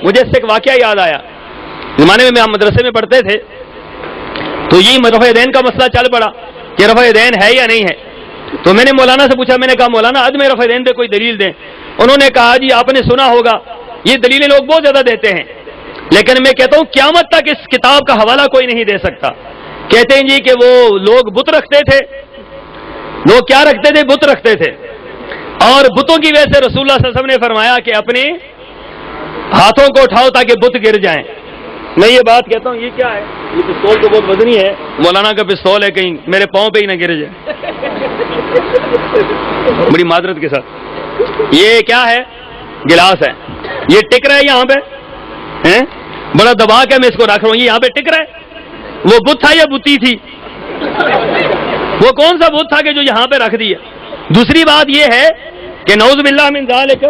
مجھے اس سے ایک واقعہ یاد آیا. زمانے میں ہم مدرسے میں پڑھتے تھے تو یہ رفع یدین کا مسئلہ چل پڑا کہ رفع یدین ہے یا نہیں ہے. تو میں نے مولانا سے پوچھا, میں نے کہا مولانا عدم رفع یدین پہ کوئی دلیل دیں. انہوں نے کہا جی آپ نے سنا ہوگا, یہ دلیلیں لوگ بہت زیادہ دیتے ہیں, لیکن میں کہتا ہوں قیامت تک اس کتاب کا حوالہ کوئی نہیں دے سکتا. کہتے ہیں جی کہ وہ لوگ بت رکھتے تھے, لوگ کیا رکھتے تھے؟ بت رکھتے تھے, اور بتوں کی وجہ سے رسول اللہ صلی اللہ علیہ وسلم نے فرمایا کہ اپنے ہاتھوں کو اٹھاؤ تاکہ بت گر جائیں. میں یہ بات کہتا ہوں, یہ کیا ہے؟ یہ پستول تو بہت وزنی ہے, مولانا کا پستول ہے, کہیں میرے پاؤں پہ ہی نہ گر جائے. بڑی معذرت کے ساتھ. یہ کیا ہے؟ گلاس ہے. یہ ٹک رہا ہے یہاں پہ, بڑا دبا کے میں اس کو رکھ رہا ہوں, یہ یہاں پہ ٹک رہا ہے. وہ بت تھا یا بتی تھی؟ وہ کون سا بت تھا کہ جو یہاں پہ رکھ دیا؟ دوسری بات یہ ہے کہ نعوذ باللہ من ذالک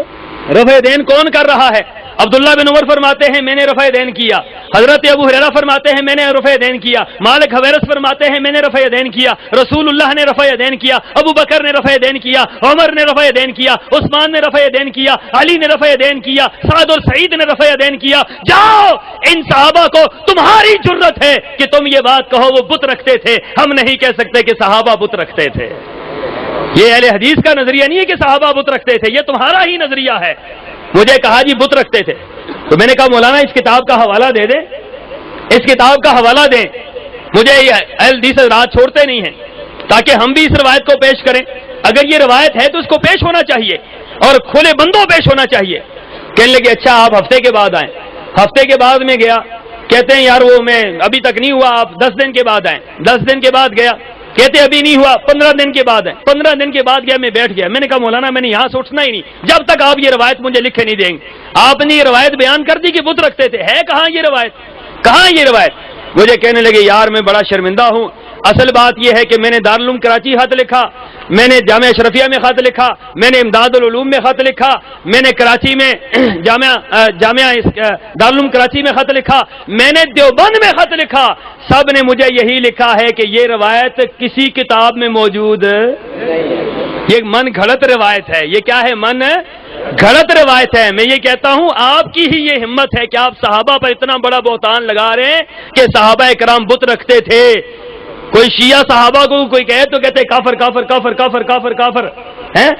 رفع یدین کون کر رہا ہے؟ عبداللہ بن عمر فرماتے ہیں میں نے رفع یدین کیا, حضرت ابو ہریرہ فرماتے ہیں میں نے رفع یدین کیا, مالک حویرث فرماتے ہیں میں نے رفع یدین کیا, رسول اللہ نے رفع یدین کیا, ابو بکر نے رفع یدین کیا, عمر نے رفع یدین کیا, عثمان نے رفع یدین کیا, علی نے رفع یدین کیا, سعد اور سعید نے رفع یدین کیا. جاؤ ان صحابہ کو تمہاری جرت ہے کہ تم یہ بات کہو وہ بت رکھتے تھے, ہم نہیں کہہ سکتے کہ صحابہ بت رکھتے تھے. یہ اہل حدیث کا نظریہ نہیں ہے کہ صحابہ بت رکھتے تھے, یہ تمہارا ہی نظریہ ہے. مجھے کہا جی بت رکھتے تھے, تو میں نے کہا مولانا اس کتاب کا حوالہ دے دیں, اس کتاب کا حوالہ دیں. مجھے یہ اہل حدیث رات چھوڑتے نہیں ہیں تاکہ ہم بھی اس روایت کو پیش کریں. اگر یہ روایت ہے تو اس کو پیش ہونا چاہیے اور کھلے بندوں پیش ہونا چاہیے. کہنے لگے اچھا آپ ہفتے کے بعد آئیں. ہفتے کے بعد میں گیا, کہتے ہیں یار وہ میں ابھی تک نہیں ہوا, آپ 10 دن کے بعد آئیں. 10 دن کے بعد گیا, کہتے ابھی نہیں ہوا, 15 دن کے بعد ہے. 15 دن کے بعد گیا, میں بیٹھ گیا. میں نے کہا مولانا میں نے یہاں سے اٹھنا ہی نہیں جب تک آپ یہ روایت مجھے لکھے نہیں دیں گے. آپ نے یہ روایت بیان کر دی کہ بت رکھتے تھے, ہے کہاں یہ روایت؟ کہاں یہ روایت؟ مجھے کہنے لگے یار میں بڑا شرمندہ ہوں. اصل بات یہ ہے کہ میں نے دارالعلوم کراچی خط لکھا, میں نے جامعہ اشرفیہ میں خط لکھا, میں نے امداد العلوم میں خط لکھا, میں نے کراچی میں جامعہ دارالعلوم کراچی میں خط لکھا, میں نے دیوبند میں خط لکھا. سب نے مجھے یہی لکھا ہے کہ یہ روایت کسی کتاب میں موجود, یہ من گھڑت روایت ہے. یہ کیا ہے؟ من گھڑت روایت ہے. میں یہ کہتا ہوں آپ کی ہی یہ ہمت ہے کہ آپ صحابہ پر اتنا بڑا بہتان لگا رہے ہیں کہ صحابہ کرام بت رکھتے تھے. کوئی شیعہ صحابہ کو کوئی کہے تو کہتے کافر کافر کافر کافر کافر کافر ہیں,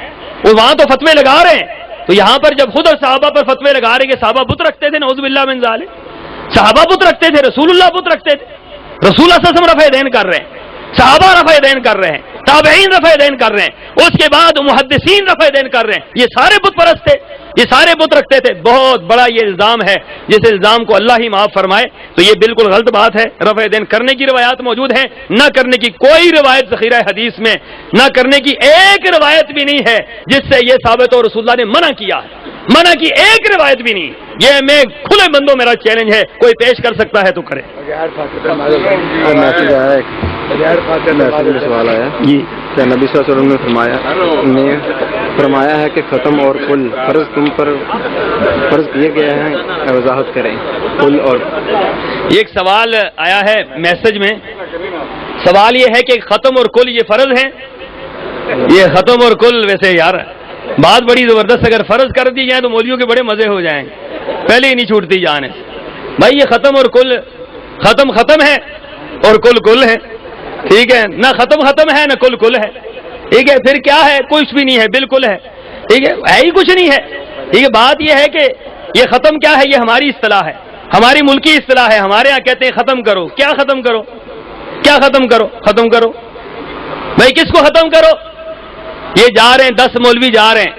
وہ وہاں تو فتوے لگا رہے ہیں. تو یہاں پر جب خود صحابہ پر فتوے لگا رہے کہ صحابہ بت رکھتے تھے, نعوذ باللہ من ذالک, صحابہ بت رکھتے تھے, رسول اللہ بت رکھتے تھے, رسول اللہ صلی اللہ علیہ وسلم رفع یدین کر رہے ہیں, صحابہ رفع یدین کر رہے ہیں, تابعین رفع یدین کر رہے ہیں, اس کے بعد محدثین رفع یدین کر رہے ہیں. یہ سارے بت پرست تھے, یہ سارے بت رکھتے تھے. بہت بڑا یہ الزام ہے, جس الزام کو اللہ ہی معاف فرمائے. تو یہ بالکل غلط بات ہے. رفع یدین کرنے کی روایات موجود ہیں, نہ کرنے کی کوئی روایت ذخیرہ حدیث میں, نہ کرنے کی ایک روایت بھی نہیں ہے جس سے یہ ثابت ہو رسول اللہ نے منع کیا ہے. منع کی ایک روایت بھی نہیں. یہ میں کھلے بندوں, میرا چیلنج ہے, کوئی پیش کر سکتا ہے تو کرے. سوال آیا جی, کیا نبی صلی اللہ علیہ وسلم نے فرمایا ہے کہ ختم اور کل فرض تم پر فرض کیے گئے ہیں, وضاحت کریں کل اور. یہ ایک سوال آیا ہے میسج میں. سوال یہ ہے کہ ختم اور کل یہ فرض ہیں. یہ ختم اور کل ویسے یار بات بڑی زبردست, اگر فرض کر دی جائیں تو مولویوں کے بڑے مزے ہو جائیں, پہلے ہی نہیں چھوٹتی جان ہے بھائی. یہ ختم اور کل, ختم ختم ہے اور کل کل ہے, ٹھیک ہے, نہ ختم ختم ہے نہ کل کل ہے, ٹھیک ہے. پھر کیا ہے؟ کچھ بھی نہیں ہے, بالکل ہے, ٹھیک ہے ہی کچھ نہیں ہے, ٹھیک ہے. بات یہ ہے کہ یہ ختم کیا ہے, یہ ہماری اصطلاح ہے, ہماری ملکی اصطلاح ہے. ہمارے یہاں کہتے ہیں ختم کرو. کیا ختم کرو؟ کیا ختم کرو؟ ختم کرو بھائی کس کو ختم کرو؟ یہ جا رہے ہیں 10 مولوی جا رہے ہیں,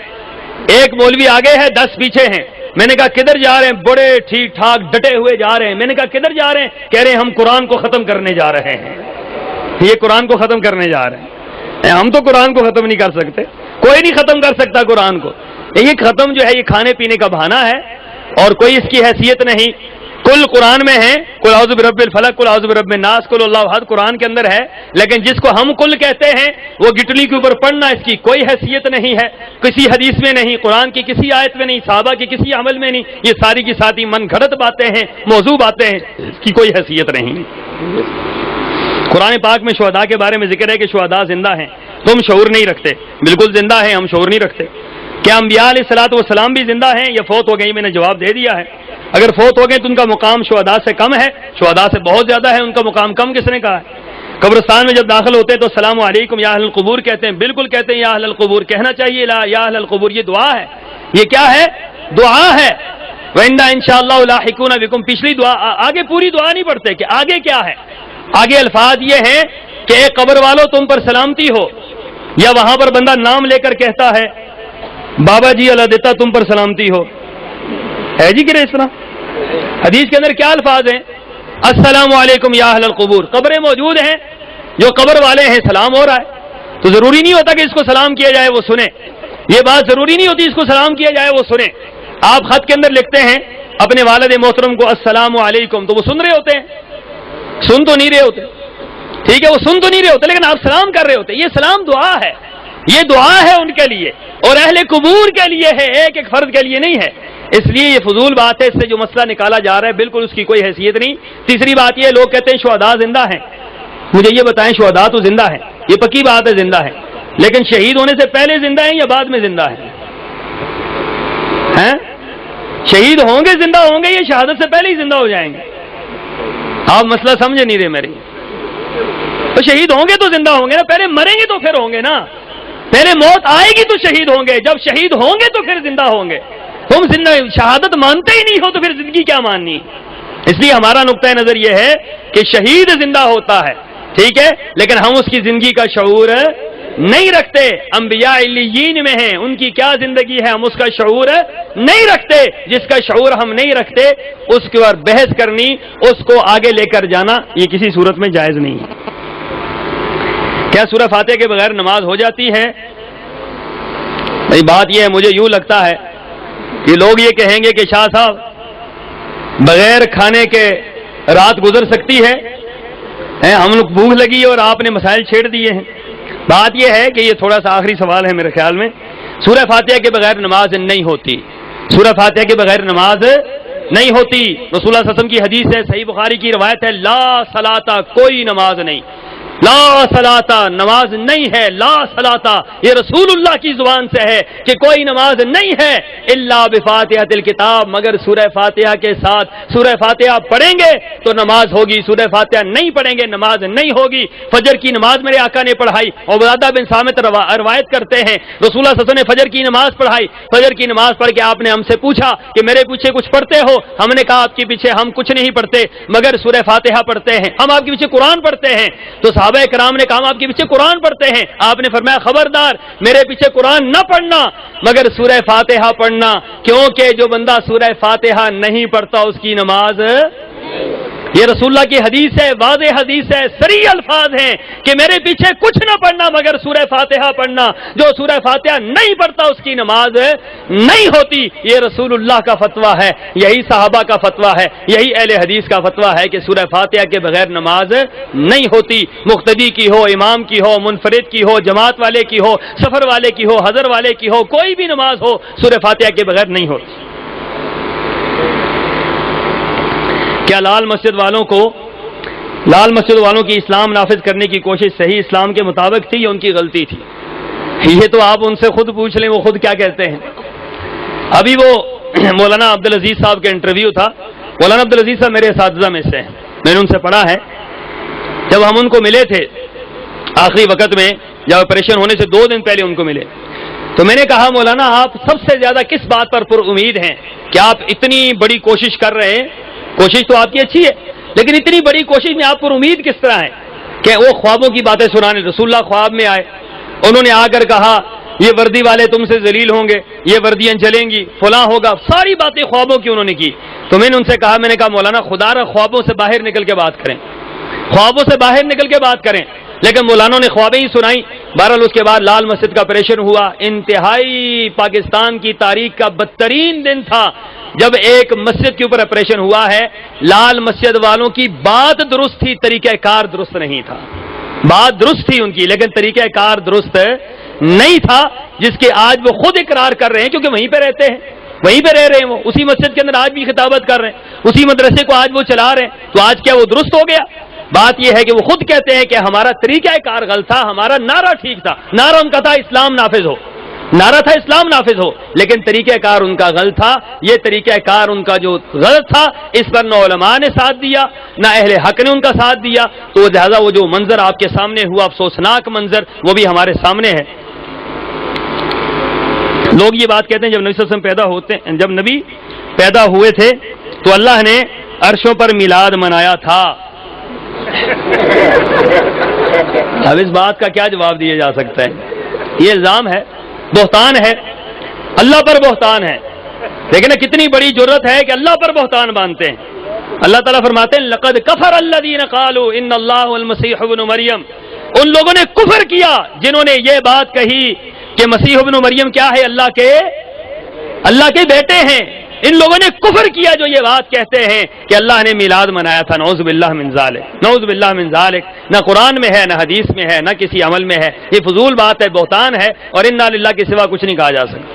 ایک مولوی آگے ہے 10 پیچھے ہیں. میں نے کہا کدھر جا رہے ہیں؟ بڑے ٹھیک ٹھاک ڈٹے ہوئے جا رہے ہیں. میں نے کہا کدھر جا رہے ہیں؟ کہہ رہے ہیں ہم قرآن کو ختم کرنے جا رہے ہیں. یہ قرآن کو ختم کرنے جا رہے ہیں. ہم تو قرآن کو ختم نہیں کر سکتے, کوئی نہیں ختم کر سکتا قرآن کو. یہ ختم جو ہے یہ کھانے پینے کا بہانہ ہے اور کوئی اس کی حیثیت نہیں. کل قرآن میں ہے, قل اعوذ برب الفلق, قل اعوذ برب الناس, قل اللہ احد قرآن کے اندر ہے. لیکن جس کو ہم کل کہتے ہیں وہ گٹلی کے اوپر پڑھنا, اس کی کوئی حیثیت نہیں ہے, کسی حدیث میں نہیں, قرآن کی کسی آیت میں نہیں, صحابہ کی کسی عمل میں نہیں. یہ ساری کی ساری من گھڑت باتیں ہیں, موضوع باتیں ہیں, اس کی کوئی حیثیت نہیں. قرآن پاک میں شہداء کے بارے میں ذکر ہے کہ شہداء زندہ ہیں، تم شعور نہیں رکھتے۔ بالکل زندہ ہیں، ہم شعور نہیں رکھتے۔ کیا انبیاء علیہ الصلوۃ والسلام بھی زندہ ہیں یا فوت ہو گئی؟ میں نے جواب دے دیا ہے، اگر فوت ہو گئے تو ان کا مقام شہداء سے کم ہے، شہداء سے بہت زیادہ ہے، ان کا مقام کم کس نے کہا ہے؟ قبرستان میں جب داخل ہوتے ہیں تو السلام علیکم یا اہل القبور کہتے ہیں، بالکل کہتے ہیں یا اہل القبور، کہنا چاہیے لا یا اہل القبور، یہ دعا ہے، یہ کیا ہے؟ دعا ہے۔ وَإِنَّا إِنشَاءَ اللَّهُ لَاحِقُونَ بِكُمْ، پچھلی دعا، آگے پوری دعا نہیں پڑھتے کہ آگے کیا ہے، آگے الفاظ یہ ہیں کہ اے قبر والو تم پر سلامتی ہو، یا وہاں پر بندہ نام لے کر کہتا ہے بابا جی اللہ دیتا تم پر سلامتی ہو، ہے جی کہ اس طرح؟ حدیث کے اندر کیا الفاظ ہیں؟ السلام علیکم یا اہل القبور، قبریں موجود ہیں، جو قبر والے ہیں سلام ہو رہا ہے، تو ضروری نہیں ہوتا کہ اس کو سلام کیا جائے وہ سنے، یہ بات ضروری نہیں ہوتی اس کو سلام کیا جائے وہ سنے۔ آپ خط کے اندر لکھتے ہیں اپنے والد محترم کو السلام علیکم، تو وہ سن رہے ہوتے ہیں؟ سن تو نہیں رہے ہوتے، ٹھیک ہے، وہ سن تو نہیں رہے ہوتے، لیکن آپ سلام کر رہے ہوتے، یہ سلام دعا ہے، یہ دعا ہے ان کے لیے اور اہل قبور کے لیے ہے، ایک ایک فرد کے لیے نہیں ہے، اس لیے یہ فضول بات ہے، اس سے جو مسئلہ نکالا جا رہا ہے بالکل اس کی کوئی حیثیت نہیں۔ تیسری بات یہ، لوگ کہتے ہیں شہداء زندہ ہیں، مجھے یہ بتائیں شہداء تو زندہ ہیں، یہ پکی بات ہے زندہ ہے، لیکن شہید ہونے سے پہلے زندہ ہیں یا بعد میں زندہ ہیں؟ شہید ہوں گے زندہ ہوں گے، یہ شہادت سے پہلے ہی زندہ ہو جائیں گے؟ آپ مسئلہ سمجھ نہیں رہے میری، تو شہید ہوں گے تو زندہ ہوں گے نا، پہلے مریں گے تو پھر ہوں گے نا، پہلے موت آئے گی تو شہید ہوں گے، جب شہید ہوں گے تو پھر زندہ ہوں گے۔ تم زندہ شہادت مانتے ہی نہیں ہو تو پھر زندگی کیا ماننی؟ اس لیے ہمارا نقطہ نظر یہ ہے کہ شہید زندہ ہوتا ہے، ٹھیک ہے، لیکن ہم اس کی زندگی کا شعور نہیں رکھتے۔ انبیاء علیین میں ہیں، ان کی کیا زندگی ہے، ہم اس کا شعور نہیں رکھتے۔ جس کا شعور ہم نہیں رکھتے اس کے بعد بحث کرنی، اس کو آگے لے کر جانا، یہ کسی صورت میں جائز نہیں ہے۔ کیا سورہ فاتحہ کے بغیر نماز ہو جاتی ہے؟ بھئی بات یہ ہے، مجھے یوں لگتا ہے کہ لوگ یہ کہیں گے کہ شاہ صاحب بغیر کھانے کے رات گزر سکتی ہے، ہم لوگ بھوک لگی اور آپ نے مسائل چھیڑ دیے ہیں۔ بات یہ ہے کہ یہ تھوڑا سا آخری سوال ہے میرے خیال میں، سورہ فاتحہ کے بغیر نماز نہیں ہوتی، سورہ فاتحہ کے بغیر نماز نہیں ہوتی۔ رسول اللہ صلی اللہ علیہ وسلم کی حدیث ہے، صحیح بخاری کی روایت ہے، لا صلاۃ، کوئی نماز نہیں، لا صلاۃ، نماز نہیں ہے، لا صلاۃ، یہ رسول اللہ کی زبان سے ہے کہ کوئی نماز نہیں ہے الا بفاتحۃ الکتاب، مگر سورہ فاتحہ کے ساتھ، سورہ فاتحہ پڑھیں گے تو نماز ہوگی، سورہ فاتحہ نہیں پڑھیں گے نماز نہیں ہوگی۔ فجر کی نماز میرے آقا نے پڑھائی، عبادہ بن صامت روایت کرتے ہیں رسول اللہ صلی اللہ علیہ وسلم نے فجر کی نماز پڑھائی، فجر کی نماز پڑھ کے آپ نے ہم سے پوچھا کہ میرے پیچھے کچھ پڑھتے ہو؟ ہم نے کہا آپ کے پیچھے ہم کچھ نہیں پڑھتے مگر سورہ فاتحہ پڑھتے ہیں، ہم آپ کے پیچھے قرآن پڑھتے ہیں۔ تو صحابہ کرام نے کہا آپ کے پیچھے قرآن پڑھتے ہیں، آپ نے فرمایا خبردار میرے پیچھے قرآن نہ پڑھنا مگر سورہ فاتحہ پڑھنا، کیونکہ جو بندہ سورہ فاتحہ نہیں پڑھتا اس کی نماز، یہ رسول اللہ کی حدیث ہے، واضح حدیث ہے، صریح الفاظ ہیں کہ میرے پیچھے کچھ نہ پڑھنا مگر سورہ فاتحہ پڑھنا، جو سورہ فاتحہ نہیں پڑھتا اس کی نماز نہیں ہوتی۔ یہ رسول اللہ کا فتویٰ ہے، یہی صحابہ کا فتویٰ ہے، یہی اہل حدیث کا فتویٰ ہے کہ سورہ فاتحہ کے بغیر نماز نہیں ہوتی، مقتدی کی ہو، امام کی ہو، منفرد کی ہو، جماعت والے کی ہو، سفر والے کی ہو، حضر والے کی ہو، کوئی بھی نماز ہو سورہ فاتحہ کے بغیر نہیں ہوتی۔ کیا لال مسجد والوں کی اسلام نافذ کرنے کی کوشش صحیح اسلام کے مطابق تھی یا ان کی غلطی تھی؟ یہ تو آپ ان سے خود پوچھ لیں وہ خود کیا کہتے ہیں۔ ابھی وہ مولانا عبدالعزیز صاحب کا انٹرویو تھا، مولانا عبدالعزیز صاحب میرے اساتذہ میں سے ہیں، میں نے ان سے پڑھا ہے۔ جب ہم ان کو ملے تھے آخری وقت میں، جب آپریشن ہونے سے 2 دن پہلے ان کو ملے، تو میں نے کہا مولانا آپ سب سے زیادہ کس بات پر پر امید ہیں کہ آپ اتنی بڑی کوشش کر رہے ہیں؟ کوشش تو آپ کی اچھی ہے لیکن اتنی بڑی کوشش میں آپ پر امید کس طرح ہے؟ کہ وہ خوابوں کی باتیں سنانے، رسول اللہ خواب میں آئے، انہوں نے آ کر کہا یہ وردی والے تم سے ذلیل ہوں گے، یہ وردیاں چلیں گی، فلاں ہوگا، ساری باتیں خوابوں کی انہوں نے کی۔ تو میں نے ان سے کہا، میں نے کہا مولانا خدا را خوابوں سے باہر نکل کے بات کریں، خوابوں سے باہر نکل کے بات کریں، لیکن مولانا نے خوابیں ہی سنائی۔ بہرحال اس کے بعد لال مسجد کا آپریشن ہوا، انتہائی پاکستان کی تاریخ کا بدترین دن تھا جب ایک مسجد کے اوپر آپریشن ہوا ہے۔ لال مسجد والوں کی بات درست تھی، طریقہ کار درست نہیں تھا، بات درست تھی ان کی لیکن طریقہ کار درست نہیں تھا، جس کے آج وہ خود اقرار کر رہے ہیں کیونکہ وہیں پہ رہتے ہیں، وہیں پہ رہ رہے ہیں، وہ اسی مسجد کے اندر آج بھی خطابت کر رہے ہیں، اسی مدرسے کو آج وہ چلا رہے ہیں، تو آج کیا وہ درست ہو گیا؟ بات یہ ہے کہ وہ خود کہتے ہیں کہ ہمارا طریقہ کار غلط تھا، ہمارا نعرہ ٹھیک تھا، نعرہ ان کا تھا اسلام نافذ ہو، نعرہ تھا اسلام نافذ ہو، لیکن طریقہ کار ان کا غلط تھا۔ یہ طریقہ کار ان کا جو غلط تھا اس پر نہ علماء نے ساتھ دیا نہ اہل حق نے ان کا ساتھ دیا، تو لہذا وہ جو منظر آپ کے سامنے ہوا افسوسناک منظر وہ بھی ہمارے سامنے ہے۔ لوگ یہ بات کہتے ہیں جب نبی صلی اللہ علیہ وسلم جب نبی پیدا ہوئے تھے تو اللہ نے عرشوں پر میلاد منایا تھا۔ اب اس بات کا کیا جواب دیا جا سکتا ہے؟ یہ الزام ہے، بہتان ہے، اللہ پر بہتان ہے۔ لیکن کتنی بڑی جرت ہے کہ اللہ پر بہتان باندھتے ہیں۔ اللہ تعالیٰ فرماتے ہیں لقد کفر الذین قالوا ان اللہ والمسیح ابن مریم، ان لوگوں نے کفر کیا جنہوں نے یہ بات کہی کہ مسیح ابن مریم کیا ہے، اللہ کے بیٹے ہیں۔ ان لوگوں نے کفر کیا جو یہ بات کہتے ہیں کہ اللہ نے میلاد منایا تھا۔ نعوذ باللہ من ذالک، نعوذ باللہ من ذالک۔ نہ قرآن میں ہے، نہ حدیث میں ہے، نہ کسی عمل میں ہے، یہ فضول بات ہے، بہتان ہے، اور انا للہ کے سوا کچھ نہیں کہا جا سکتا۔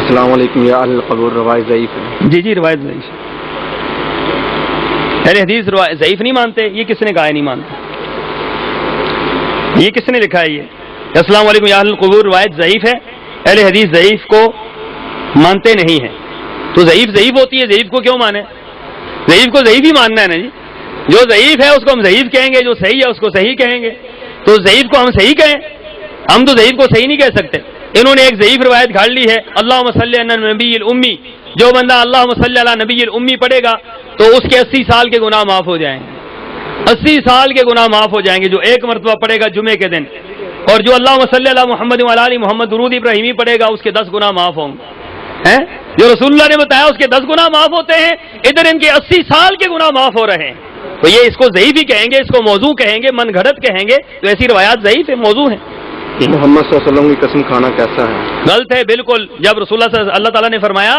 السلام علیکم، یا اہل القبور روایت ضعیف ہے؟ جی روایت ضعیف ہے۔ اہل حدیث ضعیف نہیں مانتے، یہ کس نے کہا ہے نہیں مانتے؟ یہ کس نے لکھا ہے؟ یہ السلام علیکم یا اہل القبور روایت ضعیف ہے، اہل حدیث ضعیف کو مانتے نہیں ہیں۔ تو ضعیف ہوتی ہے، ضعیف کو کیوں مانے؟ ضعیف کو ضعیف ہی ماننا ہے نا جی۔ جو ضعیف ہے اس کو ہم ضعیف کہیں گے، جو صحیح ہے اس کو صحیح کہیں گے۔ تو ضعیف کو ہم صحیح کہیں، ہم تو ضعیف کو صحیح نہیں کہہ سکتے۔ انہوں نے ایک ضعیف روایت گھاڑ لی ہے، اللہم صلی علی النبی الامی، جو بندہ اللہم صلی علی نبی الامی پڑھے گا تو اس کے 80 سال کے گناہ معاف ہو جائیں گے، 80 سال کے گناہ معاف ہو جائیں گے جو ایک مرتبہ پڑھے گا جمعے کے دن، اور جو اللہم صلی علی محمد وعلی آل محمد درود ابراہیمی پڑھے گا اس کے 10 گناہ معاف ہوں گے۔ جو رسول اللہ نے بتایا اس کے 10 گناہ معاف ہوتے ہیں، ادھر ان کے 80 سال کے گناہ معاف ہو رہے ہیں۔ تو یہ اس کو ضعیف ہی کہیں گے، اس کو موضوع کہیں گے، من گھڑت کہیں گے، تو ایسی روایات ضعیف ہے، موضوع ہیں۔ محمد صلی اللہ علیہ وسلم کی قسم کھانا کیسا ہے؟ غلط ہے بالکل۔ جب اللہ تعالیٰ نے فرمایا،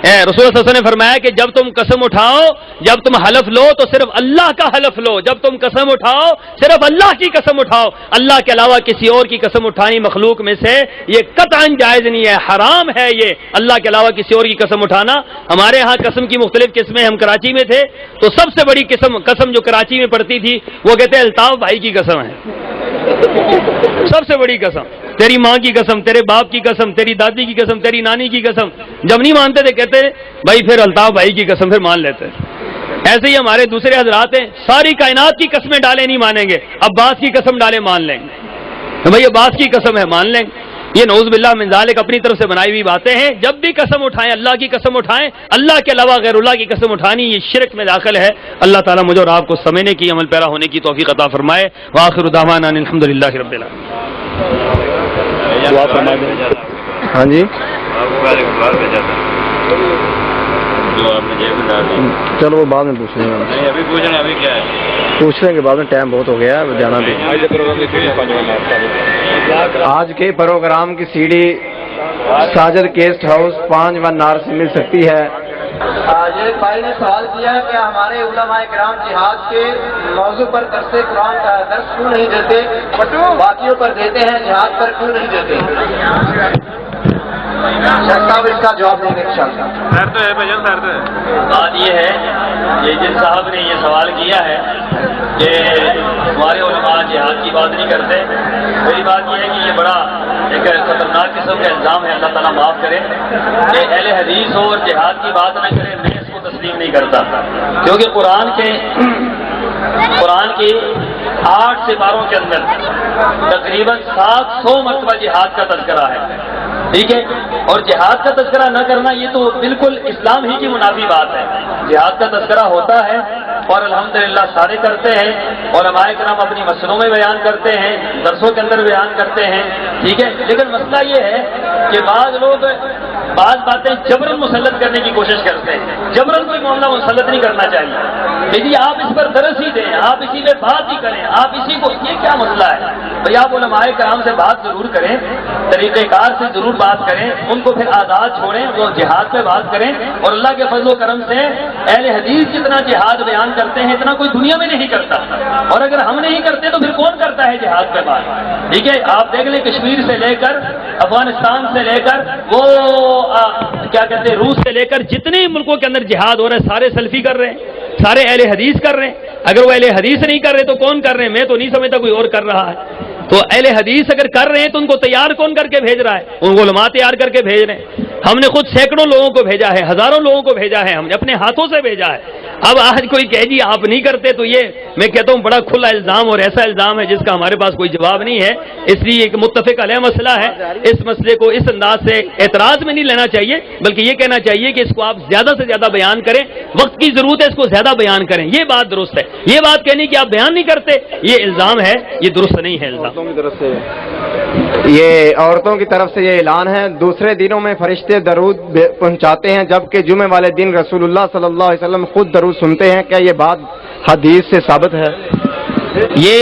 رسول اللہ صلی اللہ علیہ وسلم نے فرمایا کہ جب تم قسم اٹھاؤ، جب تم حلف لو تو صرف اللہ کا حلف لو، جب تم قسم اٹھاؤ صرف اللہ کی قسم اٹھاؤ، اللہ کے علاوہ کسی اور کی قسم اٹھانی مخلوق میں سے یہ قطعاً جائز نہیں ہے، حرام ہے یہ اللہ کے علاوہ کسی اور کی قسم اٹھانا۔ ہمارے ہاں قسم کی مختلف قسمیں، ہم کراچی میں تھے تو سب سے بڑی قسم جو کراچی میں پڑتی تھی وہ کہتے ہیں الطاف بھائی کی قسم ہے، سب سے بڑی قسم، تیری ماں کی قسم، تیرے باپ کی قسم، تیری دادی کی قسم، تیری نانی کی قسم۔ جب نہیں مانتے تھے کہتے بھائی پھر الطاف بھائی کی قسم، پھر مان لیتے۔ ایسے ہی ہمارے دوسرے حضرات ہیں، ساری کائنات کی قسمیں ڈالے نہیں مانیں گے، عباس کی قسم ڈالے مان لیں گے، بھائی عباس کی قسم ہے مان لیں گے۔ یہ نعوذ باللہ من ذالک اپنی طرف سے بنائی ہوئی باتیں ہیں۔ جب بھی قسم اٹھائیں اللہ کی قسم اٹھائیں، اللہ کے علاوہ غیر اللہ کی قسم اٹھانی یہ شرک میں داخل ہے۔ اللہ تعالیٰ مجھے اور آپ کو سمجھنے کی، عمل پیرا ہونے کی توفیق عطا فرمائے۔ وآخر دعوانا ان الحمدللہ رب العالمین۔ ہاں جی چلو وہ بعد میں پوچھ لیں گے، پوچھ لیں گے بعد میں، ٹائم بہت ہو گیا ہے جانا بھی۔ آج کے پروگرام کی C D Sajid guest house 5 نار سے مل سکتی ہے۔ یہ بھائی نے سوال کیا کہ ہمارے علماء کرام جہاد کے موضوع پر درس قرآن کا درس کیوں نہیں دیتے، باقیوں پر دیتے ہیں، جہاد پر کیوں نہیں دیتے؟ شیخ صاحب اس کا جواب دیں گے انشاءاللہ۔ بات یہ ہے کہ جن صاحب نے یہ سوال کیا ہے کہ ہمارے علماء جہاد کی بات نہیں کرتے، میری بات یہ ہے کہ یہ بڑا ایک خطرناک قسم کا الزام ہے، اللہ تعالیٰ معاف کرے، کہ اہل حدیث ہو اور جہاد کی بات نہ کرے، میں اس کو تسلیم نہیں کرتا، کیونکہ قرآن کی 8 سپاروں کے اندر تقریباً 700 مرتبہ جہاد کا تذکرہ ہے، ٹھیک ہے، اور جہاد کا تذکرہ نہ کرنا یہ تو بالکل اسلام ہی کی منافی بات ہے۔ جہاد کا تذکرہ ہوتا ہے اور الحمدللہ سارے کرتے ہیں، اور علماء کرام اپنی مسئلوں میں بیان کرتے ہیں، درسوں کے اندر بیان کرتے ہیں، ٹھیک ہے، لیکن مسئلہ یہ ہے کہ بعض لوگ بعض باتیں جبرن مسلط کرنے کی کوشش کرتے ہیں۔ جبرن کوئی معاملہ مسلط نہیں کرنا چاہیے، لیکن آپ اس پر درس ہی دیں، آپ اسی پہ بات ہی کریں، آپ اسی کو، یہ کیا مسئلہ ہے بھائی؟ آپ علماء کرام سے بات ضرور کریں، طریقہ کار سے ضرور بات کریں، ان کو پھر آزاد چھوڑیں، وہ جہاد پہ بات کریں، اور اللہ کے فضل و کرم سے اہل حدیث جتنا جہاد بیان کرتے ہیں اتنا کوئی دنیا میں نہیں کرتا، اور اگر ہم نہیں کرتے تو پھر کون کرتا ہے جہاد پہ بات؟ ٹھیک ہے، آپ دیکھ لیں کشمیر سے لے کر افغانستان سے لے کر وہ کیا کہتے ہیں روس سے لے کر جتنے ملکوں کے اندر جہاد ہو رہا ہے سارے سلفی کر رہے ہیں، سارے اہل حدیث کر رہے ہیں، اگر وہ اہل حدیث نہیں کر رہے تو کون کر رہے ہیں؟ میں تو نہیں سمجھتا کوئی اور کر رہا ہے۔ تو اہل حدیث اگر کر رہے ہیں تو ان کو تیار کون کر کے بھیج رہا ہے؟ ان کو علماء تیار کر کے بھیج رہے ہیں۔ ہم نے خود سینکڑوں لوگوں کو بھیجا ہے، ہزاروں لوگوں کو بھیجا ہے، ہم نے اپنے ہاتھوں سے بھیجا ہے۔ اب آج کوئی کہے جی آپ نہیں کرتے، تو یہ میں کہتا ہوں بڑا کھلا الزام اور ایسا الزام ہے جس کا ہمارے پاس کوئی جواب نہیں ہے۔ اس لیے ایک متفق علیہ مسئلہ ہے، اس مسئلے کو اس انداز سے اعتراض میں نہیں لینا چاہیے، بلکہ یہ کہنا چاہیے کہ اس کو آپ زیادہ سے زیادہ بیان کریں، وقت کی ضرورت ہے، اس کو زیادہ بیان کریں، یہ بات درست ہے۔ یہ بات کہنی کہ آپ بیان نہیں کرتے، یہ الزام ہے، یہ درست نہیں ہے الزام۔ یہ عورتوں کی طرف سے یہ اعلان ہے، دوسرے دنوں میں فرشتے درود پہنچاتے ہیں جبکہ جمعے والے دن رسول اللہ صلی اللہ علیہ وسلم خود درود سنتے ہیں، کیا یہ بات حدیث سے ثابت ہے؟ یہ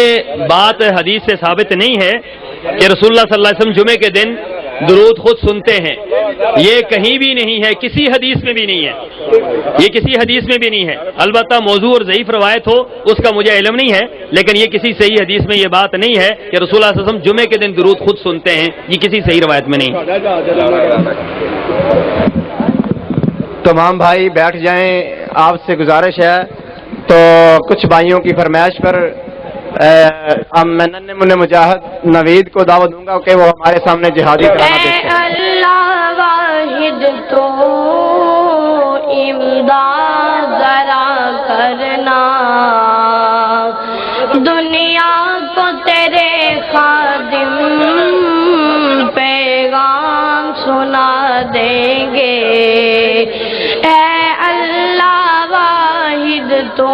بات حدیث سے ثابت نہیں ہے کہ رسول اللہ صلی اللہ علیہ وسلم جمعے کے دن درود خود سنتے ہیں، یہ کہیں بھی نہیں ہے، کسی حدیث میں بھی نہیں ہے، یہ کسی حدیث میں بھی نہیں ہے۔ البتہ موضوع اور ضعیف روایت ہو اس کا مجھے علم نہیں ہے، لیکن یہ کسی صحیح حدیث میں یہ بات نہیں ہے کہ رسول اللہ صلی اللہ علیہ وسلم جمعے کے دن درود خود سنتے ہیں، یہ کسی صحیح روایت میں نہیں۔ تمام بھائی بیٹھ جائیں، آپ سے گزارش ہے تو کچھ بھائیوں کی فرمائش پر میں ننھے منہ مجاہد نوید کو دعوت دوں گا کہ وہ ہمارے سامنے جہادی ترانہ پیش کریں۔ اے اللہ واحد تو امداد ذرا کرنا، دنیا کو تیرے خادم پیغام سنا دیں گے۔ اے اللہ واحد تو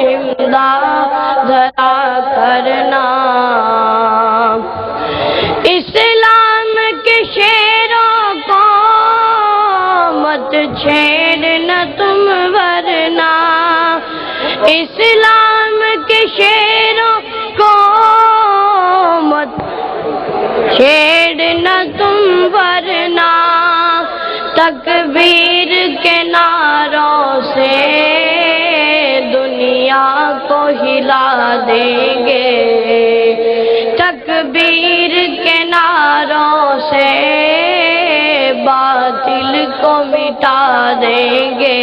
امداد ذرا کرنا، اسلام کے شیروں کو مت چھیڑنا تم ورنہ، اسلام کے شیروں کو مت چھیڑنا تم ورنہ، تکبیر کے نعروں سے دنیا کو ہلا دیں گے، تکبیر کے نعروں سے باطل کو مٹا دیں گے۔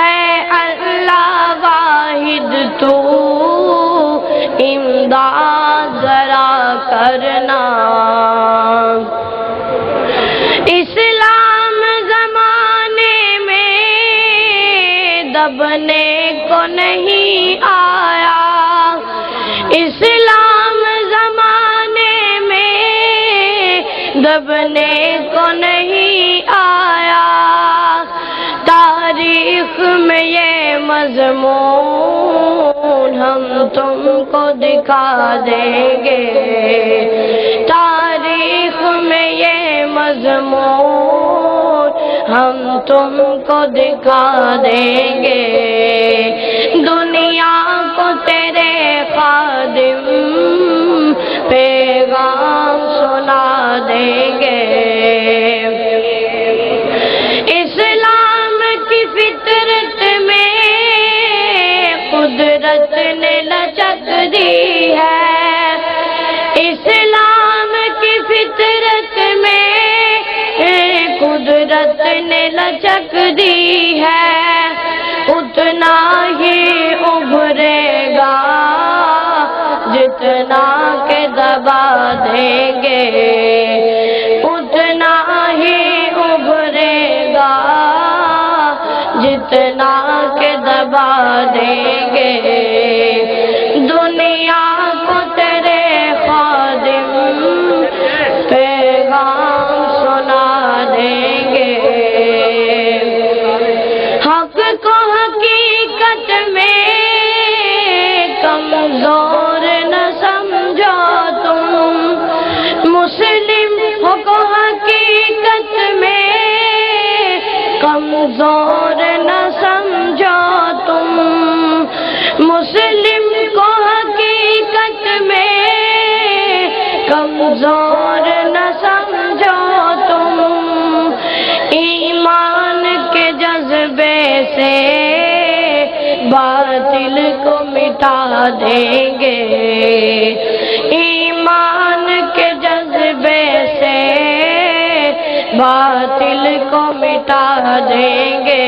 اے اللہ واحد تو امداد ذرا کرنا، اسلام زمانے میں دبنے کو نہیں آیا، اسلام زمانے میں دبنے کو نہیں آیا، تاریخ میں یہ مضمون ہم تم کو دکھا دیں گے، تاریخ میں یہ مضمون ہم تم کو دکھا دیں گے، دنیا کو تیرے خادم پیغام سنا دیں گے۔ اسلام کی فطرت میں قدرت نے لچک دی ہے، اسلام کی فطرت میں قدرت نے لچک دی ہے، اتنا ہی ابھرے گا جتنا کہ دبا دیں گے، اتنا ہی ابھرے گا جتنا کہ دبا دیں گے، دنیا کو تیرے خادم پیغام سنا دیں گے، حق کو حقیقت میں کمزور نہ سمجھو تم، مسلم کو حقیقت میں کمزور نہ سمجھو تم، مسلم کو حقیقت میں کمزور نہ سمجھو تم، ایمان کے جذبے سے باطل کو مٹا دیں گے، ایمان کے جذبے سے باطل کو مٹا دیں گے،